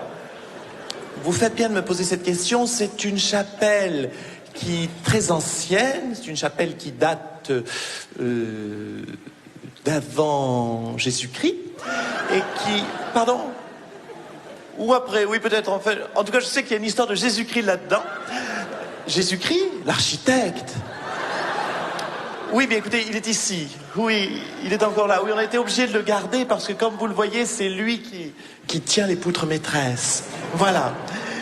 vous faites bien de me poser cette question. C'est une chapelle qui est très ancienne. C'est une chapelle qui date d'avant Jésus-Christ. Et qui... Pardon ? Ou après, oui, peut-être. En tout cas, je sais qu'il y a une histoire de Jésus-Christ là-dedans. Jésus-Christ, l'architecte. Oui, bien écoutez, il est ici. Oui, il est encore là. Oui, on a été obligé de le garder parce que, comme vous le voyez, c'est lui qui tient les poutres maîtresses. Voilà.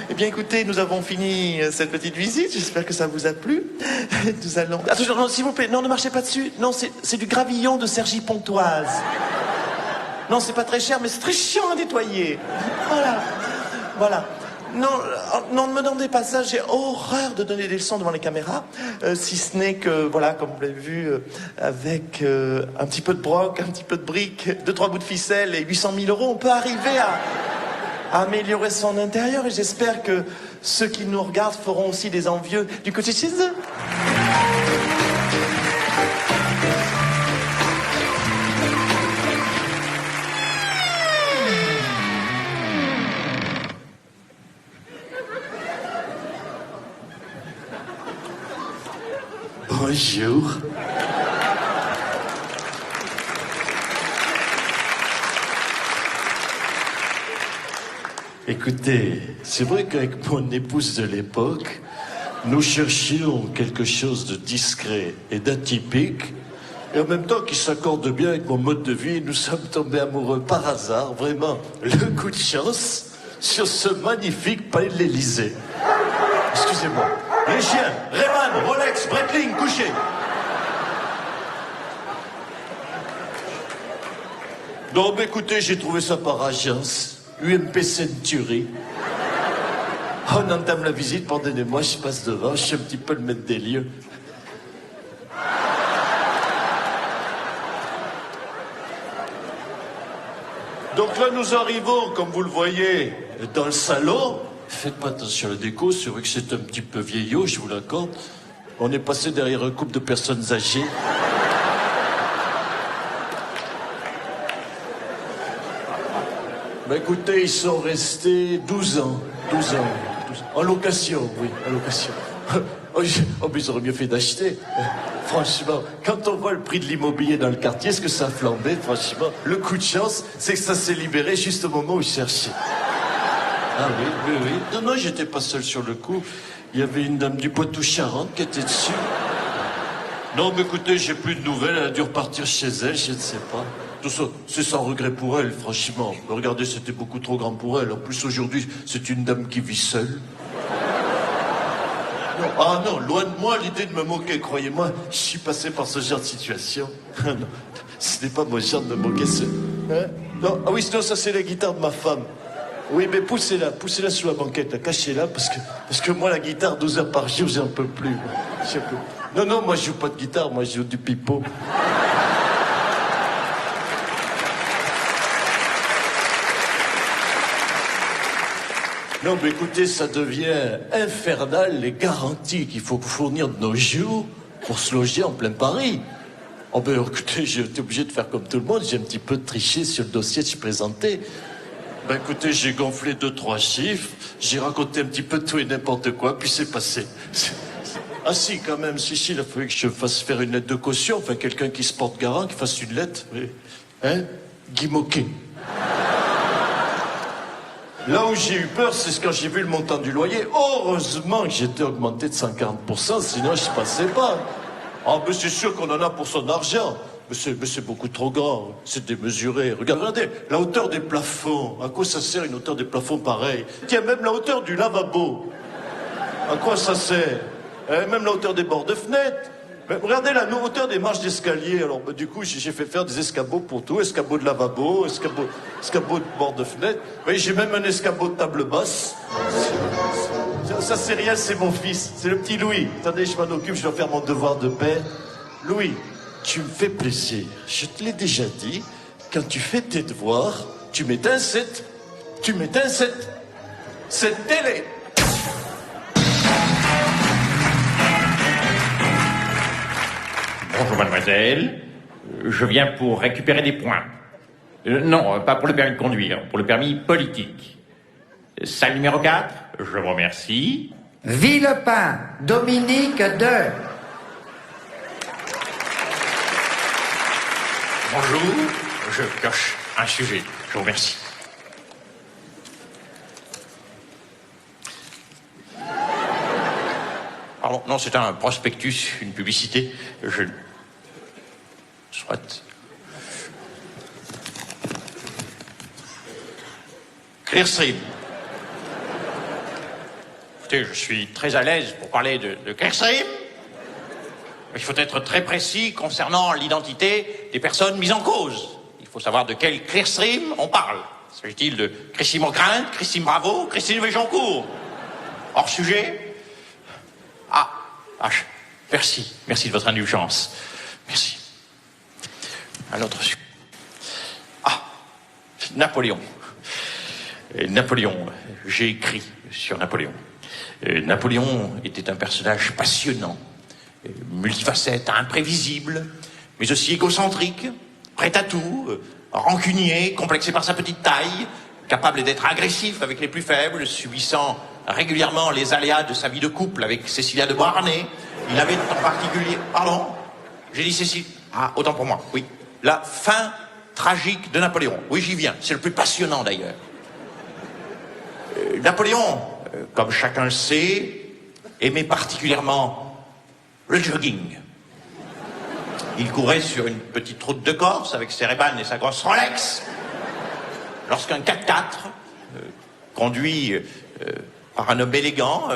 Eh bien, écoutez, nous avons fini cette petite visite. J'espère que ça vous a plu. Nous allons... Attention, non, s'il vous plaît, non, ne marchez pas dessus. Non, c'est du gravillon de Cergy-Pontoise. Non, c'est pas très cher, mais c'est très chiant à nettoyer. Voilà. Voilà. Non, non, ne me demandez pas ça, j'ai horreur de donner des leçons devant les caméras, si ce n'est que, voilà, comme vous l'avez vu, avec un petit peu de broc, un petit peu de briques, 2-3 bouts de ficelle et 800 000 €, on peut arriver à améliorer son intérieur, et j'espère que ceux qui nous regardent feront aussi des envieux du côté de chez eux. Bonjour. Écoutez, c'est vrai qu'avec mon épouse de l'époque, nous cherchions quelque chose de discret et d'atypique, et en même temps qui s'accorde bien avec mon mode de vie. Nous sommes tombés amoureux par hasard, vraiment, le coup de chance, sur ce magnifique palais de l'Élysée. Excusez-moi. Les chiens, Rayman, Rolex, Breitling, couchés. Non, mais écoutez, j'ai trouvé ça par agence. UMP Century. On entame la visite, pardonnez-moi, je passe devant, je suis un petit peu le maître des lieux. Donc là, nous arrivons, comme vous le voyez, dans le salon. Faites pas attention à la déco, c'est vrai que c'est un petit peu vieillot, je vous l'accorde. On est passé derrière un couple de personnes âgées. Ben écoutez, ils sont restés 12 ans. 12 ans. En location, oui, en location. Oh, mais ils auraient mieux fait d'acheter. Franchement, quand on voit le prix de l'immobilier dans le quartier, est-ce que ça a flambé, franchement? Le coup de chance, c'est que ça s'est libéré juste au moment où je cherchais. Ah oui, oui, oui. Non, non, j'étais pas seul sur le coup. Il y avait une dame du Poitou-Charentes qui était dessus. Non, mais écoutez, j'ai plus de nouvelles. Elle a dû repartir chez elle, je ne sais pas. Tout ça, c'est sans regret pour elle, franchement. Regardez, c'était beaucoup trop grand pour elle. En plus, aujourd'hui, c'est une dame qui vit seule. Non, ah non, loin de moi l'idée de me moquer. Croyez-moi, je suis passé par ce genre de situation. Non, ce n'est pas mon genre de me moquer. Hein? Non, ah oui, sinon, ça, c'est la guitare de ma femme. Oui, mais poussez-la sous la banquette, là, cachez-la, parce que moi, la guitare, 12 heures par jour, j'en peux plus. Non, non, moi, je joue pas de guitare, moi, je joue du pipeau. Non, mais écoutez, ça devient infernal, les garanties qu'il faut fournir de nos jours pour se loger en plein Paris. Oh ben, écoutez, j'ai été obligé de faire comme tout le monde, j'ai un petit peu triché sur le dossier que je présentais. Ben écoutez, j'ai gonflé 2-3 chiffres, j'ai raconté un petit peu tout et n'importe quoi, puis c'est passé. Ah si, quand même, si, il a fallu que je fasse faire une lettre de caution, enfin quelqu'un qui se porte garant, qui fasse une lettre. Oui. Hein? Guy Moquet. Là où j'ai eu peur, c'est quand j'ai vu le montant du loyer. Heureusement que j'étais augmenté de 140%, sinon je passais pas. Ah, mais c'est sûr qu'on en a pour son argent. Mais c'est beaucoup trop grand, c'est démesuré. Regardez, la hauteur des plafonds. À quoi ça sert une hauteur des plafonds pareille? Tiens, même la hauteur du lavabo. À quoi ça sert? Même la hauteur des bords de fenêtre. Mais regardez la hauteur des marches d'escalier. Alors, du coup, j'ai fait faire des escabeaux pour tout. Escabeau de lavabo, escabeau de bord de fenêtre. Oui, j'ai même un escabeau de table basse. Ça, c'est rien, c'est mon fils. C'est le petit Louis. Attendez, je m'en occupe, je dois faire mon devoir de père. Louis, tu me fais plaisir. Je te l'ai déjà dit. Quand tu fais tes devoirs, tu m'éteins cette télé. mademoiselle. Je viens pour récupérer des points. Non, pas pour le permis de conduire, pour le permis politique. Salle numéro 4, je vous remercie. Villepin, Dominique de... Bonjour, je coche un sujet, je vous remercie. Pardon, non, c'est un prospectus, une publicité. Soit. Clearstream. Écoutez, je suis très à l'aise pour parler de Clearstream. Il faut être très précis concernant l'identité des personnes mises en cause. Il faut savoir de quel Clearstream on parle. S'agit-il de Christine Ockrent, Christine Bravo, Christine Véjoncourt? Hors sujet? Merci. Merci de votre indulgence. Merci. Un autre sujet. Napoléon. Napoléon. J'ai écrit sur Napoléon. Napoléon était un personnage passionnant, multifacette, imprévisible, mais aussi égocentrique, prêt à tout, rancunier, complexé par sa petite taille, capable d'être agressif avec les plus faibles, subissant régulièrement les aléas de sa vie de couple avec Cécilia de Beauharnais. Il avait en particulier... Pardon? J'ai dit Cécile. Autant pour moi, oui. La fin tragique de Napoléon. Oui, j'y viens. C'est le plus passionnant, d'ailleurs. Napoléon, comme chacun le sait, aimait particulièrement le jogging. Il courait sur une petite route de Corse avec ses Ray-Ban et sa grosse Rolex. Lorsqu'un 4x4, conduit par un homme élégant,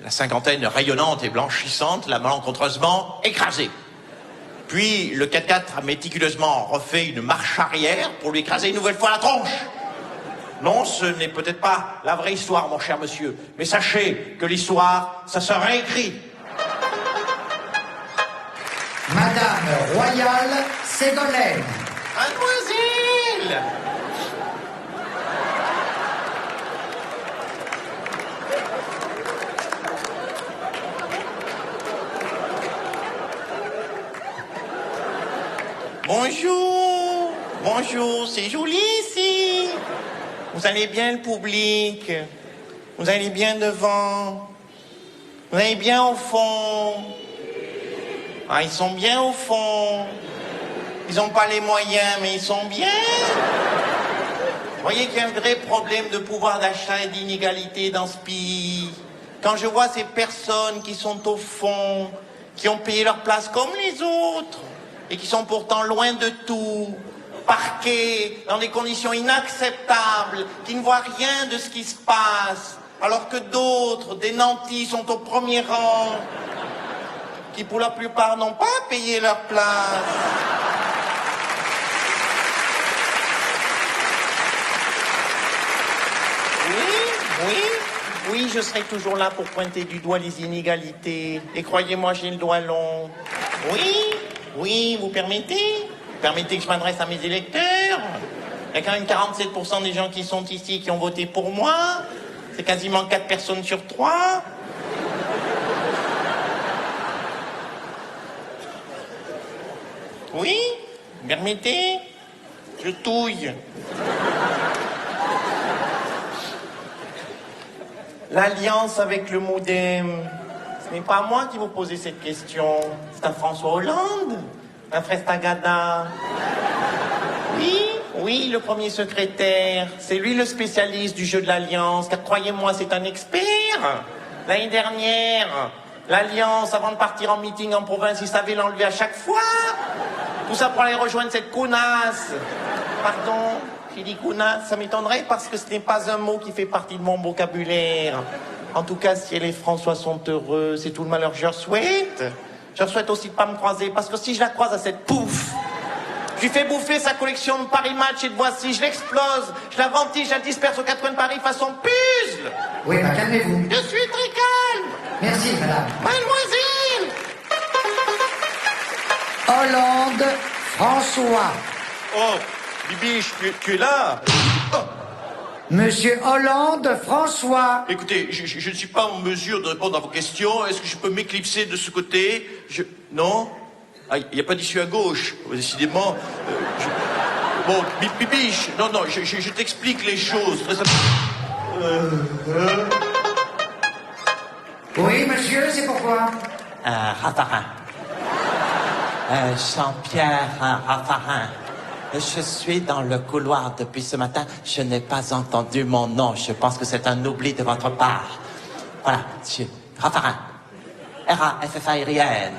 la cinquantaine rayonnante et blanchissante, l'a malencontreusement écrasé. Puis le 4x4 a méticuleusement refait une marche arrière pour lui écraser une nouvelle fois la tronche. Non, ce n'est peut-être pas la vraie histoire, mon cher monsieur, mais sachez que l'histoire, ça se réécrit. Madame Royale Ségolène. Mademoiselle! Bonjour, bonjour, c'est joli ici. Vous allez bien le public? Vous allez bien devant? Vous allez bien au fond? Ils sont bien au fond. Ils n'ont pas les moyens, mais ils sont bien. Vous voyez qu'il y a un vrai problème de pouvoir d'achat et d'inégalité dans ce pays. Quand je vois ces personnes qui sont au fond, qui ont payé leur place comme les autres, et qui sont pourtant loin de tout, parqués dans des conditions inacceptables, qui ne voient rien de ce qui se passe, alors que d'autres, des nantis, sont au premier rang, qui pour la plupart n'ont pas payé leur place. Oui, je serai toujours là pour pointer du doigt les inégalités. Et croyez-moi, j'ai le doigt long. Oui, vous permettez? Vous permettez que je m'adresse à mes électeurs? Il y a quand même 47% des gens qui sont ici qui ont voté pour moi. C'est quasiment 4 personnes sur 3. Oui? Vous permettez? Je touille. L'alliance avec le MoDem. Ce n'est pas moi qui vous posez cette question. C'est à François Hollande, à Frestagada. Oui, le premier secrétaire. C'est lui le spécialiste du jeu de l'Alliance, car croyez-moi, c'est un expert. L'année dernière, l'Alliance, avant de partir en meeting en province, il savait l'enlever à chaque fois. Tout ça pour aller rejoindre cette connasse. Pardon, j'ai dit connasse, ça m'étonnerait parce que ce n'est pas un mot qui fait partie de mon vocabulaire. En tout cas, si elle et François sont heureux, c'est tout le malheur que je leur souhaite. Je leur souhaite aussi de pas me croiser, parce que si je la croise à cette pouffe, je lui fais bouffer sa collection de Paris Match et de Voici, je l'explose, je la ventile, je la disperse aux 4 coins de Paris façon puzzle. Oui, calmez-vous. Je suis très calme. Merci, madame. Mademoiselle. Hollande François. Oh, Bibiche, tu es là? Monsieur Hollande François. Écoutez, je ne suis pas en mesure de répondre à vos questions. Est-ce que je peux m'éclipser de ce côté? Non? Ah, il n'y a pas d'issue à gauche. Décidément. Bon, Bibiche, non, je t'explique les choses. Oui, monsieur, c'est pourquoi? Raffarin. Jean-Pierre Raffarin. Je suis dans le couloir depuis ce matin. Je n'ai pas entendu mon nom. Je pense que c'est un oubli de votre part. Voilà, monsieur Raffarin. R-A-F-F-A-R-I-N.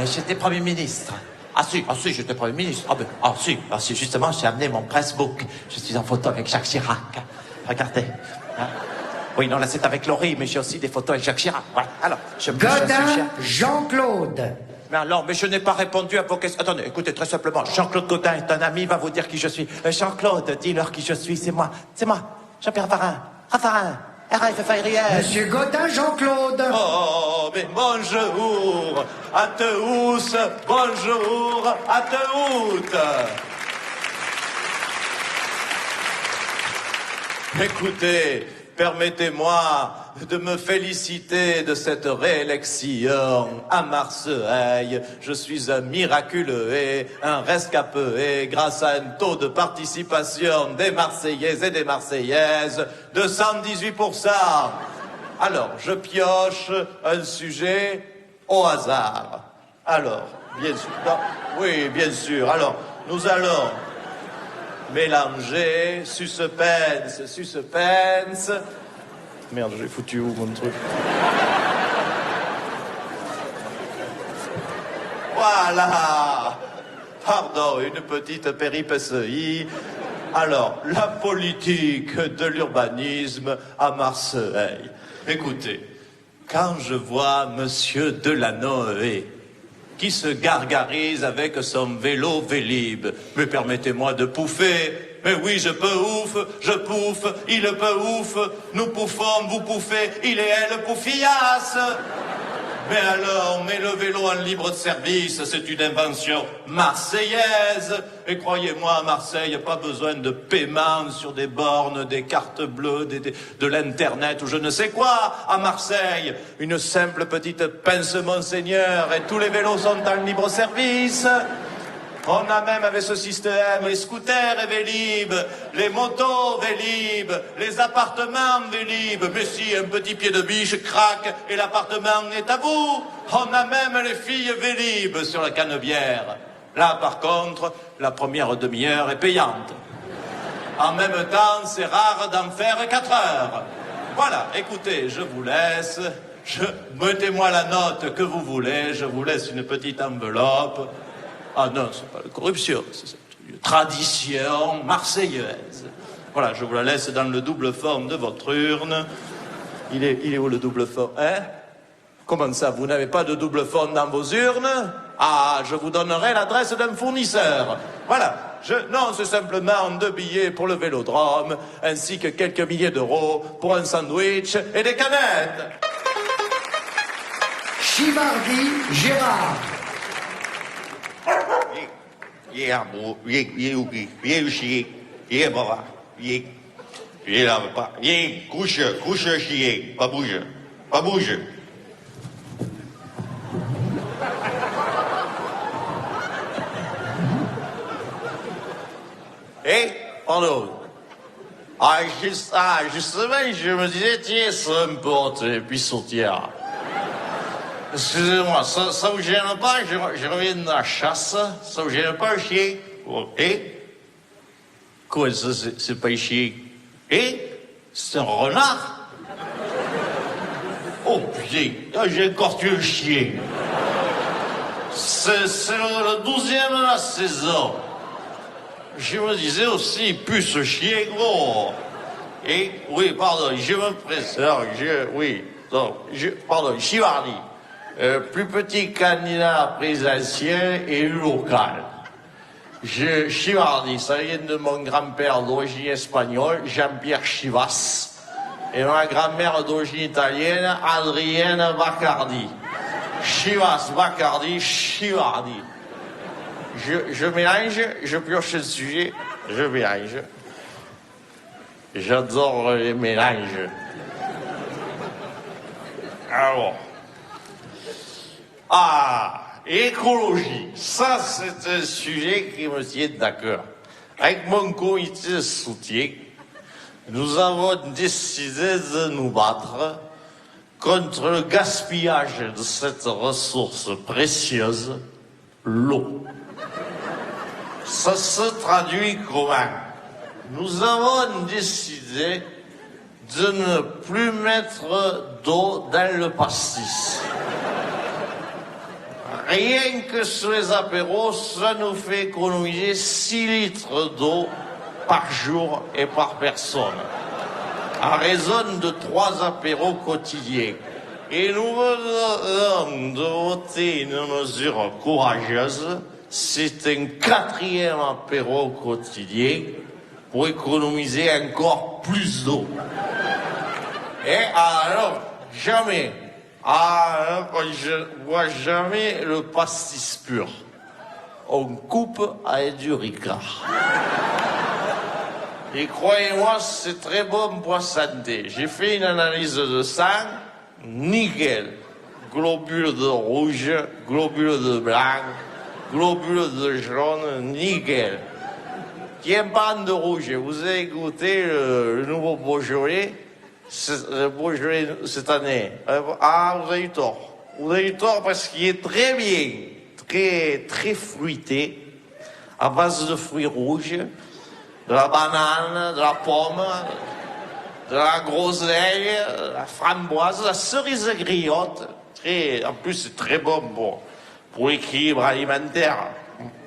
J'étais Premier ministre. Ah si, j'étais Premier ministre. Ah si, justement, j'ai amené mon pressbook. Je suis en photo avec Jacques Chirac. Regardez. Hein? Oui, non, là c'est avec Laurie, mais j'ai aussi des photos avec Jacques Chirac. Voilà. Alors, Godin Jean-Claude. Mais je n'ai pas répondu à vos questions. Attendez, écoutez, très simplement. Jean-Claude Godin est un ami, il va vous dire qui je suis. Jean-Claude, dis-leur qui je suis, c'est moi. C'est moi. Jean-Pierre Raffarin. R-A-F-F-A-R-I-N. Monsieur Godin Jean-Claude. Oh, mais bonjour à tous, bonjour à toutes. Écoutez, permettez-moi de me féliciter de cette réélection à Marseille. Je suis un miraculeux et un rescapé grâce à un taux de participation des Marseillais et des Marseillaises de 118%. Alors, je pioche un sujet au hasard. Alors, bien sûr. Non, oui, bien sûr. Alors, nous allons mélanger suspense. Merde, j'ai foutu où mon truc? Voilà. Pardon, une petite péripétie. Alors, la politique de l'urbanisme à Marseille. Écoutez, quand je vois Monsieur Delanoë qui se gargarise avec son vélo Vélib, mais permettez-moi de pouffer. Mais oui, je peux ouf, je pouffe, il peut ouf, nous pouffons, vous pouffez, il et elle poufillasse. Mais alors, mais le vélo en libre service, c'est une invention marseillaise. Et croyez-moi, à Marseille, pas besoin de paiement sur des bornes, des cartes bleues, de l'internet ou je ne sais quoi. À Marseille, une simple petite pince Monseigneur et tous les vélos sont en libre service. On a même avec ce système les scooters et Vélib, les motos Vélib, les appartements Vélib. Mais si un petit pied de biche craque et l'appartement est à vous, on a même les filles Vélib sur la Canebière. Là, par contre, la première demi-heure est payante. En même temps, c'est rare d'en faire 4 heures. Voilà, écoutez, je vous laisse. Mettez-moi la note que vous voulez. Je vous laisse une petite enveloppe. Ah non, c'est pas la corruption, c'est une tradition marseillaise. Voilà, je vous la laisse dans le double fond de votre urne. Il est où le double fond, hein? Comment ça, vous n'avez pas de double fond dans vos urnes? Ah, je vous donnerai l'adresse d'un fournisseur. Voilà, non, c'est simplement 2 billets pour le vélodrome, ainsi que quelques milliers d'euros pour un sandwich et des canettes. Chivardi Gérard. Couche, chier, pas bouge. Pardon. Justement, je me disais, tiens, c'est un pote, et puis sortir. Excusez-moi, ça vous gêne pas? Je reviens de la chasse. Ça vous gêne pas, chien? Quoi, ça, c'est pas un chien? C'est un renard? Oh, putain, j'ai encore tué un chien. C'est le 12e de la saison. Je me disais aussi, plus ce chien gros. Oui, pardon, je me présente, pardon, Chivardi. Plus petit candidat présidentiel et élu local. Chivardi, ça vient de mon grand-père d'origine espagnole, Jean-Pierre Chivas, et ma grand-mère d'origine italienne, Adrienne Baccardi. Chivas, Baccardi, Chivardi. Je mélange, je pioche le sujet, je mélange. J'adore les mélanges. Alors. écologie. Ça, c'est un sujet qui me tient d'accord. Avec mon comité de soutien, nous avons décidé de nous battre contre le gaspillage de cette ressource précieuse, l'eau. Ça se traduit comment? Nous avons décidé de ne plus mettre d'eau dans le pastis. Rien que sur les apéros, ça nous fait économiser 6 litres d'eau par jour et par personne, à raison de 3 apéros quotidiens. Et nous venons de voter une mesure courageuse, c'est un 4e apéro quotidien pour économiser encore plus d'eau. Et alors, jamais, je vois jamais le pastis pur. On coupe avec du Ricard. Et croyez-moi, c'est très bon pour la santé. J'ai fait une analyse de sang, nickel. Globules de rouge, globules de blanc, globules de jaune, nickel. Tiens, bande de rouge, vous avez goûté le nouveau Beaujolais, le Beaujolais cette année. Ah, vous avez eu tort. Vous avez eu tort parce qu'il est très bien, très fruité, à base de fruits rouges, de la banane, de la pomme, de la groseille, de la framboise, de la cerise griotte. En plus, c'est très bon pour l'équilibre alimentaire.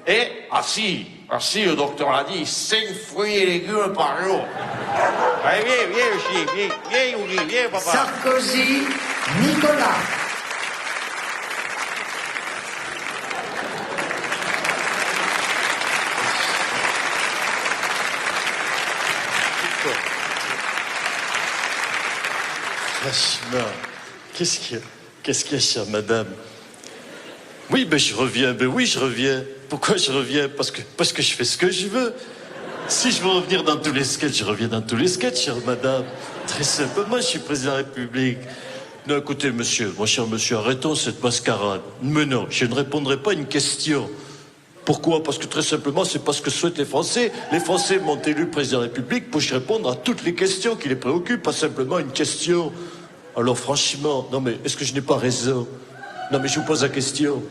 Et, le docteur l'a dit, 5 fruits et légumes par jour. Allez, viens, Yogi, viens, papa. Sarkozy, Nicolas. Franchement, qu'est-ce qu'il y a, chère madame? Oui, je reviens, je reviens. Pourquoi je reviens? Parce que je fais ce que je veux. Si je veux revenir dans tous les sketchs, je reviens dans tous les sketchs, chère madame. Très simplement, je suis président de la République. Non, écoutez, monsieur, mon cher monsieur, arrêtons cette mascarade. Mais non, je ne répondrai pas à une question. Pourquoi? Parce que très simplement, c'est pas ce que souhaitent les Français. Les Français m'ont élu président de la République pour que je réponde à toutes les questions qui les préoccupent, pas simplement une question. Alors franchement, non mais, est-ce que je n'ai pas raison? Non mais je vous pose la question.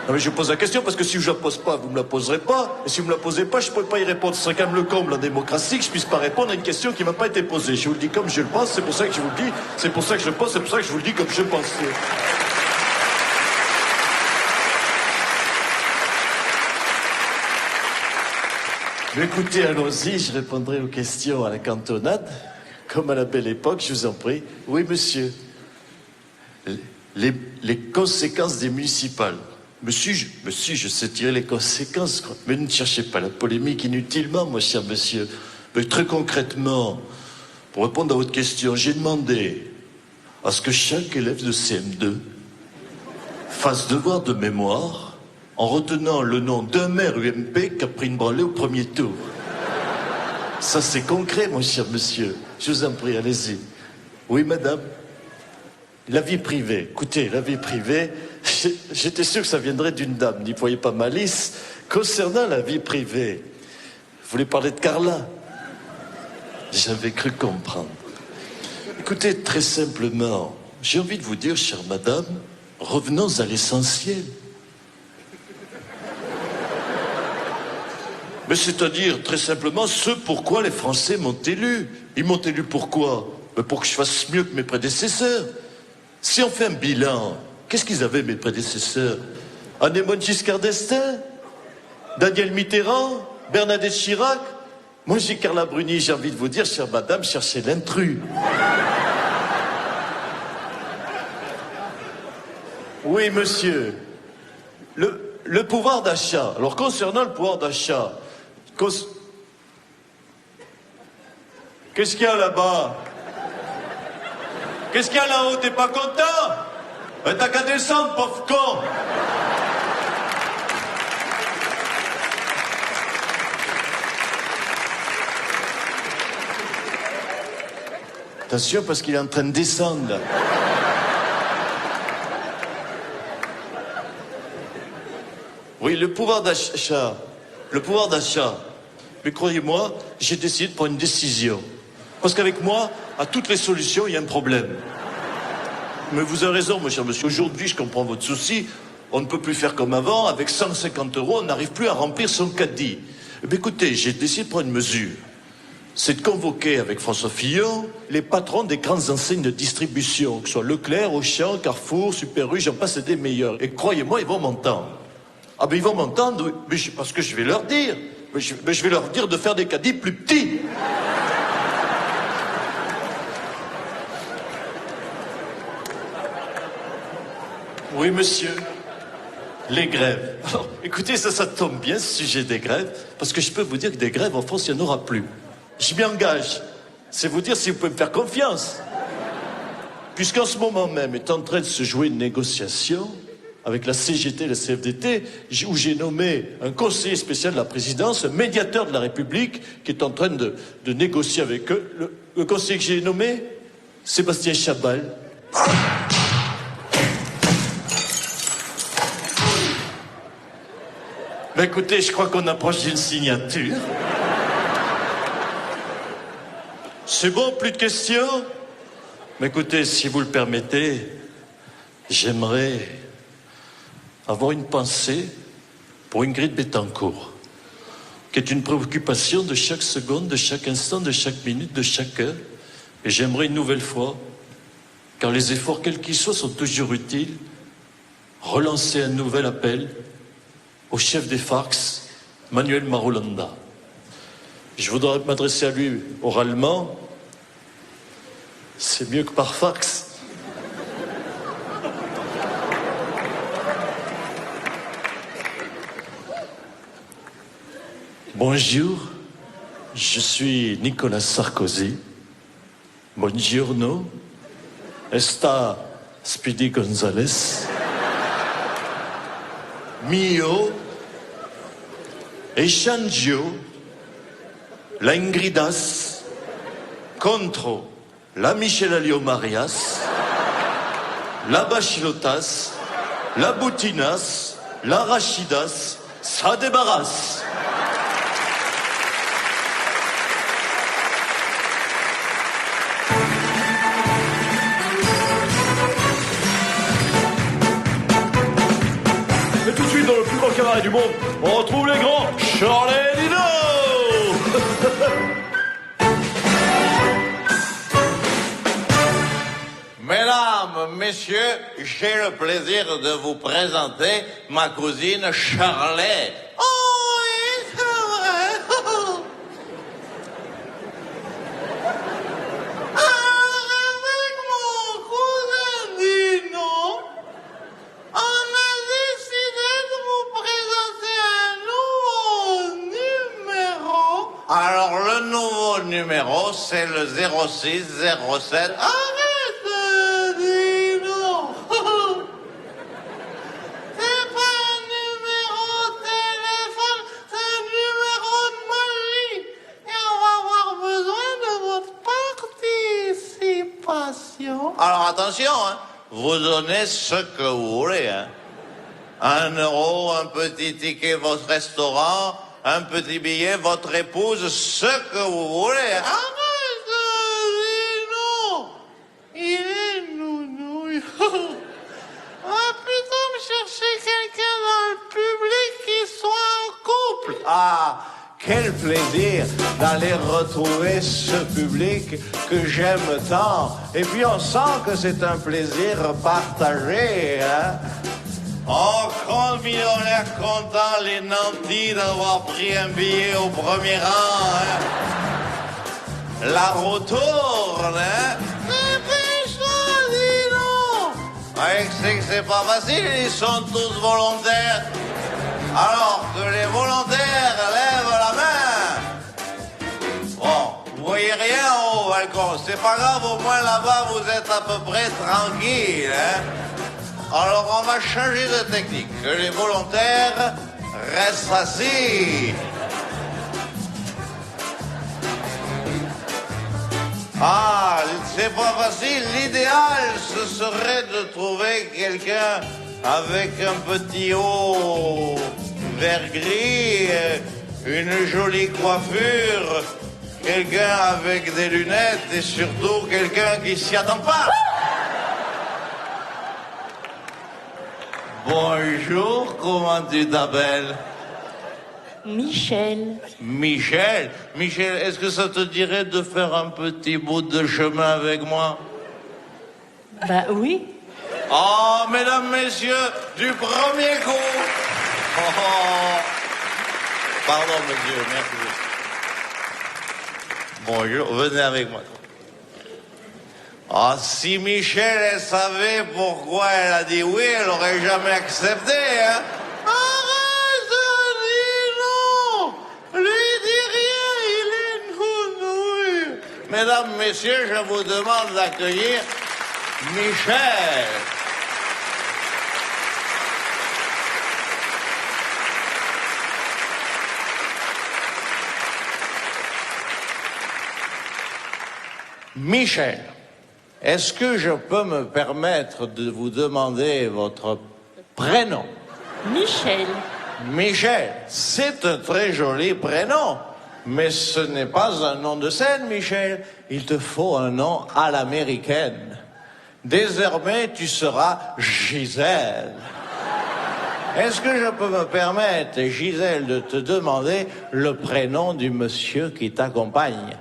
Non mais je vous pose la question parce que si je la pose pas, vous me la poserez pas. Et si vous me la posez pas, je ne pourrais pas y répondre. Ce serait quand même le comble en démocratie que je puisse pas répondre à une question qui m'a pas été posée. Je vous le dis comme je le pense, c'est pour ça que je vous le dis, c'est pour ça que je le pense, c'est pour ça que je vous le dis comme je pense. Mais écoutez, allons-y, je répondrai aux questions à la cantonade, comme à la belle époque, je vous en prie. Oui, monsieur. Les conséquences des municipales. Monsieur, je sais tirer les conséquences, quoi. Mais ne cherchez pas la polémique inutilement, mon cher monsieur. Mais très concrètement, pour répondre à votre question, j'ai demandé à ce que chaque élève de CM2 fasse devoir de mémoire en retenant le nom d'un maire UMP qui a pris une branlée au premier tour. Ça, c'est concret, mon cher monsieur. Je vous en prie, allez-y. Oui, madame. La vie privée. Écoutez, la vie privée, j'étais sûr que ça viendrait d'une dame, n'y voyez pas malice. Concernant la vie privée, vous voulez parler de Carla? J'avais cru comprendre. Écoutez, très simplement, j'ai envie de vous dire, chère madame, revenons à l'essentiel. Mais c'est-à-dire, très simplement, ce pourquoi les Français m'ont élu. Ils m'ont élu pourquoi? Pour que je fasse mieux que mes prédécesseurs. Si on fait un bilan, qu'est-ce qu'ils avaient, mes prédécesseurs? Anémone Giscard d'Estaing? Daniel Mitterrand? Bernadette Chirac? Moi, j'ai Carla Bruni, j'ai envie de vous dire, chère madame, cherchez l'intrus. Oui, monsieur. Le pouvoir d'achat. Alors, concernant le pouvoir d'achat, qu'est-ce qu'il y a là-bas? Qu'est-ce qu'il y a là-haut? T'es pas content? T'as qu'à descendre, pauvre con! Attention, parce qu'il est en train de descendre, là. Oui, le pouvoir d'achat. Le pouvoir d'achat. Mais croyez-moi, j'ai décidé de prendre une décision. Parce qu'avec moi, à toutes les solutions, il y a un problème. Mais vous avez raison, mon cher monsieur. Aujourd'hui, je comprends votre souci. On ne peut plus faire comme avant. Avec 150 €, on n'arrive plus à remplir son caddie. Mais écoutez, j'ai décidé de prendre une mesure. C'est de convoquer avec François Fillon les patrons des grandes enseignes de distribution, que ce soit Leclerc, Auchan, Carrefour, Super U, j'en passe des meilleurs. Et croyez-moi, ils vont m'entendre. Ah ben ils vont m'entendre, mais parce que je vais leur dire. Mais je vais leur dire de faire des caddies plus petits. Oui, monsieur. Les grèves. Alors, écoutez, ça tombe bien, ce sujet des grèves, parce que je peux vous dire que des grèves en France, il n'y en aura plus. Je m'y engage. C'est vous dire si vous pouvez me faire confiance. Puisqu'en ce moment même est en train de se jouer une négociation avec la CGT et la CFDT, où j'ai nommé un conseiller spécial de la présidence, un médiateur de la République, qui est en train de négocier avec eux. Le conseiller que j'ai nommé, Sébastien Chabal. Mais écoutez, je crois qu'on approche d'une signature. C'est bon, plus de questions? Mais écoutez, si vous le permettez, j'aimerais avoir une pensée pour Ingrid Betancourt, qui est une préoccupation de chaque seconde, de chaque instant, de chaque minute, de chaque heure. Et j'aimerais une nouvelle fois, car les efforts, quels qu'ils soient, sont toujours utiles, relancer un nouvel appel au chef des FARC, Manuel Marulanda. Je voudrais m'adresser à lui oralement. C'est mieux que par fax. Bonjour, je suis Nicolas Sarkozy. Buongiorno. Esta Speedy González. Mio. Echangio. La Ingridas. Contro. La Michel Alliot Marias. La Bachilotas. La Boutinas. La Rachidas. Ça débarrasse. Et tout de suite, dans le plus grand cabaret du monde, on retrouve les grands Charlie et Dino. Mesdames, messieurs, j'ai le plaisir de vous présenter ma cousine Charlotte. Oh oui, c'est vrai. Avec mon cousin Dino, on a décidé de vous présenter un nouveau numéro. Alors, le nouveau numéro, c'est le 0607. Alors attention, hein, vous donnez ce que vous voulez. Hein. 1 euro, un petit ticket, votre restaurant, un petit billet, votre épouse, ce que vous voulez. Hein. Non, il est nounou. On va plutôt me chercher quelqu'un dans le public qui soit en couple. Ah, quel plaisir d'aller retrouver ce public que j'aime tant. Et puis on sent que c'est un plaisir partagé. Hein? Oh, combien on est content, les nantis, d'avoir pris un billet au premier rang. Hein? La roue tourne. Hein? C'est que c'est pas facile, ils sont tous volontaires. Alors que les volontaires lèvent la main. Bon, vous voyez rien au balcon, c'est pas grave, au moins là-bas vous êtes à peu près tranquille. Hein? Alors on va changer de technique, que les volontaires restent assis. Ah, c'est pas facile. L'idéal, ce serait de trouver quelqu'un avec un petit haut verre gris, une jolie coiffure, quelqu'un avec des lunettes et surtout quelqu'un qui s'y attend pas. Bonjour, comment tu t'appelles? Michel. Michel? Michel, est-ce que ça te dirait de faire un petit bout de chemin avec moi? Bah oui. Oh, mesdames, messieurs, du premier coup. Oh. Pardon, monsieur, merci. Bonjour, venez avec moi. Ah, si Michel, elle savait pourquoi elle a dit oui, elle aurait jamais accepté, hein. Arrête, dis non. Lui dis rien, il est nounouille. Mesdames, messieurs, je vous demande d'accueillir Michel. Michel, est-ce que je peux me permettre de vous demander votre prénom? Michel. Michel, c'est un très joli prénom, mais ce n'est pas un nom de scène, Michel. Il te faut un nom à l'américaine. Désormais, tu seras Gisèle. Est-ce que je peux me permettre, Gisèle, de te demander le prénom du monsieur qui t'accompagne?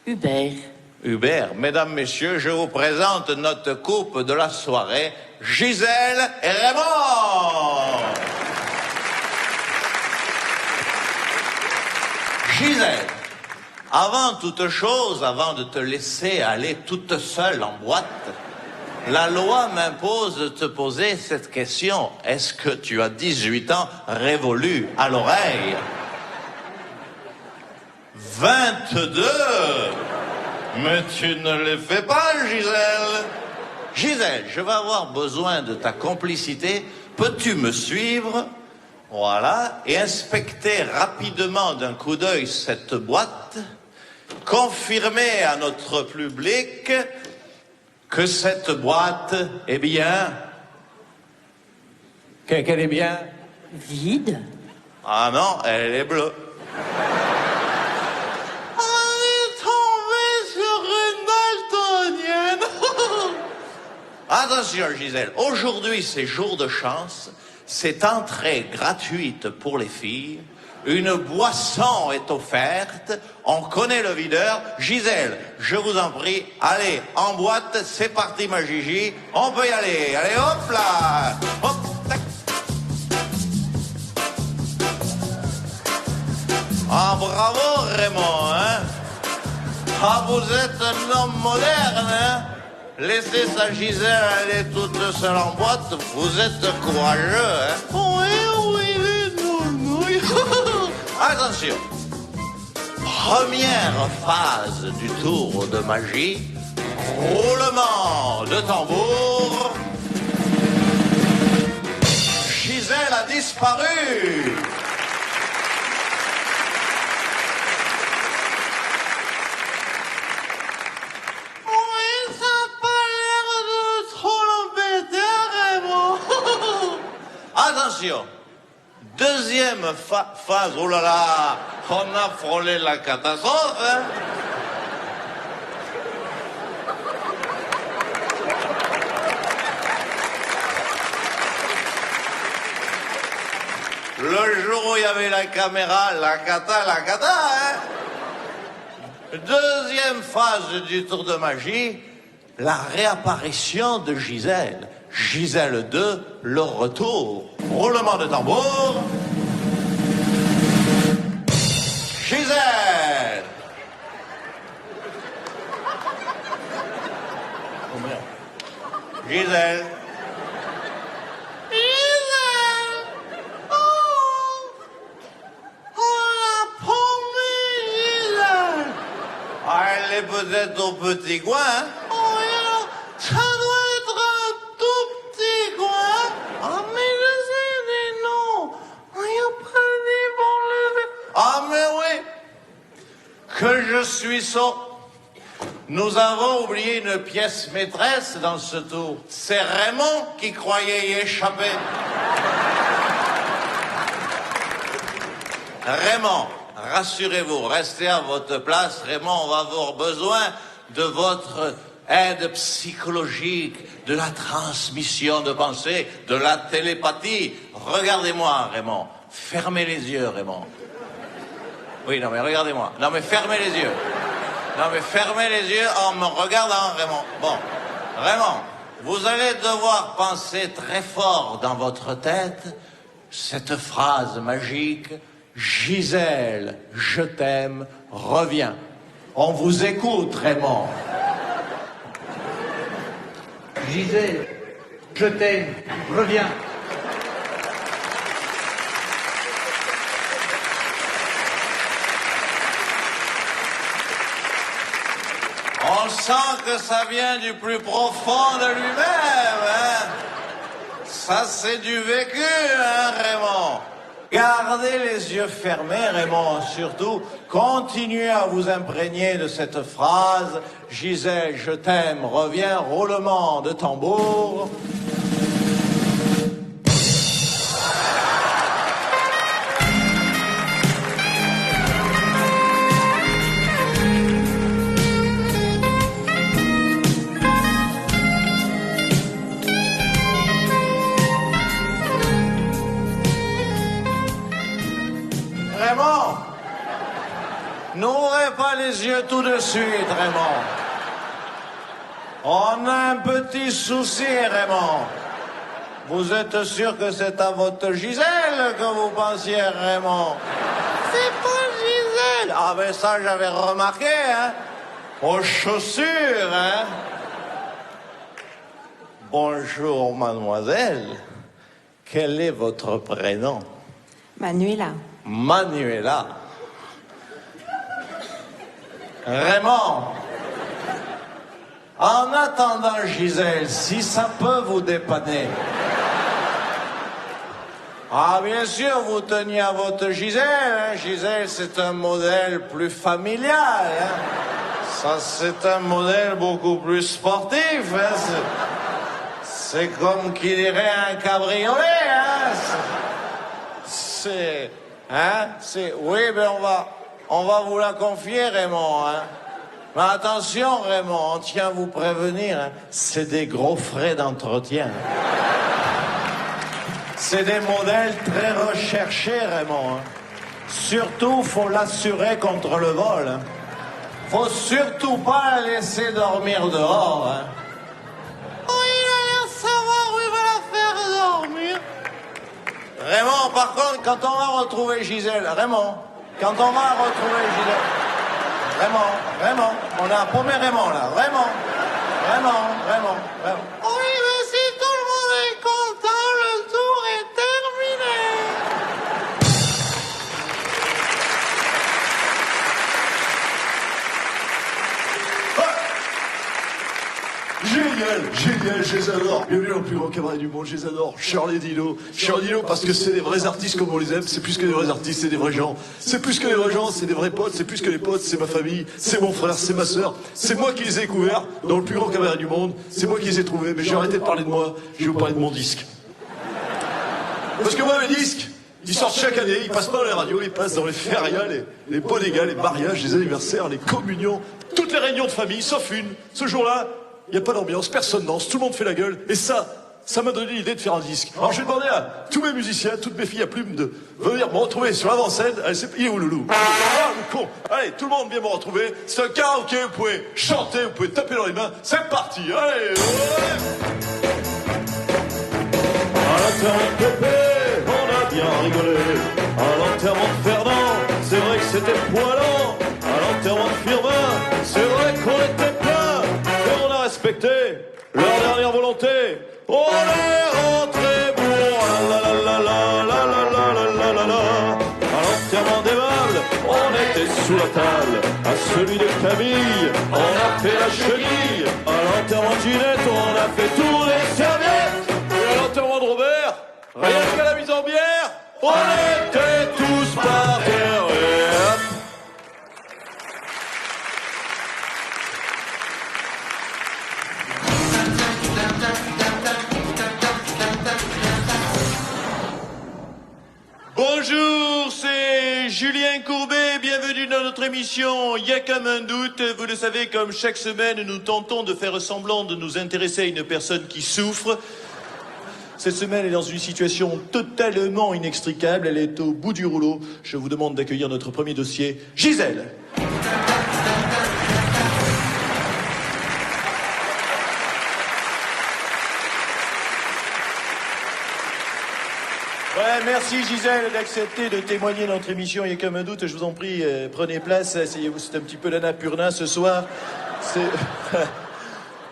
Hubert. Hubert, mesdames, messieurs, je vous présente notre couple de la soirée, Gisèle et Raymond. Gisèle, avant toute chose, avant de te laisser aller toute seule en boîte, la loi m'impose de te poser cette question. Est-ce que tu as 18 ans révolus à l'oreille? 22. Mais tu ne les fais pas, Gisèle. Gisèle, je vais avoir besoin de ta complicité. Peux-tu me suivre? Voilà. Et inspecter rapidement d'un coup d'œil cette boîte. Confirmer à notre public que cette boîte est bien... Qu'elle est bien... Vide. Ah non, elle est bleue. Attention, Gisèle, aujourd'hui c'est jour de chance, c'est entrée gratuite pour les filles, une boisson est offerte, on connaît le videur. Gisèle, je vous en prie, allez, en boîte, c'est parti ma Gigi, on peut y aller, allez hop là, hop, tac. Ah bravo Raymond, hein. Ah vous êtes un homme moderne, hein. Laissez sa Gisèle aller toute seule en boîte, vous êtes courageux, hein? Oui, oui. Attention. Première phase du tour de magie. Roulement de tambour. Gisèle a disparu. Attention, deuxième phase, oh là là, on a frôlé la catastrophe, hein. Le jour où il y avait la caméra, la cata, hein. Deuxième phase du tour de magie, la réapparition de Gisèle. Gisèle 2, le retour. Roulement de tambour. Gisèle. Oh merde. Gisèle. Gisèle. Oh. On l'a promis, Gisèle. Ah, elle est peut-être au petit coin, hein. Oh, alors, ça doit être un tout petit coin. Ah, mais je sais des noms. Il n'y a pas dit pour le... Ah, mais oui. Que je suis sot. Nous avons oublié une pièce maîtresse dans ce tour. C'est Raymond qui croyait y échapper. Raymond, rassurez-vous, restez à votre place. Raymond, on va avoir besoin de votre aide psychologique, de la transmission de pensée, de la télépathie. Regardez-moi, Raymond. Fermez les yeux, Raymond. Oui, non, mais regardez-moi. Non, mais fermez les yeux. Non, mais fermez les yeux en me regardant, Raymond. Bon, Raymond, vous allez devoir penser très fort dans votre tête cette phrase magique. Gisèle, je t'aime, reviens. On vous écoute, Raymond. Gisèle, je t'aime, reviens. On sent que ça vient du plus profond de lui-même, hein. Ça, c'est du vécu, hein, Raymond. Gardez les yeux fermés, Raymond, surtout. Continuez à vous imprégner de cette phrase. Gisèle, je t'aime, reviens, roulement de tambour. Raymond, n'ouvrez pas les yeux tout de suite, Raymond. On a un petit souci, Raymond. Vous êtes sûr que c'est à votre Gisèle que vous pensiez, Raymond? C'est pas Gisèle. Ah ben ça, j'avais remarqué, hein. Aux chaussures, hein. Bonjour, mademoiselle. Quel est votre prénom? Manuela. Manuela. Raymond. En attendant, Gisèle, si ça peut vous dépanner. Ah, bien sûr, vous teniez à votre Gisèle, hein. Gisèle, c'est un modèle plus familial, hein. Ça, c'est un modèle beaucoup plus sportif, hein. C'est comme qui dirait un cabriolet, hein. C'est... Hein? Oui, ben on va vous la confier, Raymond, hein. Mais attention, Raymond, on tient à vous prévenir, hein, c'est des gros frais d'entretien. C'est des modèles très recherchés, Raymond, hein. Surtout, faut l'assurer contre le vol, hein. Faut surtout pas la laisser dormir dehors, hein. Oh, il a l'air de savoir où il va la faire dormir. Raymond, par contre, quand on va retrouver Gisèle, Raymond, quand on va retrouver Gisèle, Raymond, on a paumé Raymond, là, Raymond. Oui, mais si tout le monde est content, le tour est terminé. Génial, je les adore. Bienvenue dans le plus grand cabaret du monde, je les adore. Charlie Dino parce que c'est des vrais artistes comme on les aime, c'est plus que des vrais artistes, c'est des vrais gens. C'est plus que des vrais gens, c'est des vrais potes, c'est plus que les potes, c'est ma famille, c'est mon frère, c'est ma sœur. C'est moi qui les ai couverts dans le plus grand cabaret du monde, c'est moi qui les ai trouvés, mais j'ai arrêté de parler de moi, je vais vous parler de mon disque. Parce que moi, mes disques, ils sortent chaque année, ils passent pas dans les radios, ils passent dans les férias, les bodégas, les mariages, les anniversaires, les communions, toutes les réunions de famille, sauf une. Ce jour-là, il n'y a pas d'ambiance, personne danse, tout le monde fait la gueule, et ça m'a donné l'idée de faire un disque. Alors je vais demander à tous mes musiciens, toutes mes filles à plumes de venir me retrouver sur l'avant-scène. Allez, il est où le loup? Ah, le con. Allez, tout le monde vient me retrouver. C'est un karaoké, vous pouvez chanter, vous pouvez taper dans les mains. C'est parti, allez, ouais. À l'enterrement de Pépé, on a bien rigolé. À l'enterrement de Fernand, c'est vrai que c'était poilant. À l'enterrement de Firmin, c'est vrai qu'on était plein. Et on a respecté leur dernière volonté. On est rentré pour la la la la la la la la la la la. À l'enterrement d'Aimable, on était sous la table. À celui de Camille, on a fait la chenille. À l'enterrement de Ginette, on a fait tourner les serviettes. Et à l'enterrement de Robert, rien qu'à la mise en bière, on était tous par terre. Et hop. Bonjour, c'est Julien Courbet, bienvenue dans notre émission Il y a comme un doute. Vous le savez, comme chaque semaine, nous tentons de faire semblant de nous intéresser à une personne qui souffre. Cette semaine, elle est dans une situation totalement inextricable, elle est au bout du rouleau. Je vous demande d'accueillir notre premier dossier, Gisèle. Ouais, merci Gisèle d'accepter de témoigner dans notre émission. Il y a comme un doute, je vous en prie, prenez place, asseyez-vous, c'est un petit peu l'Annapurna ce soir.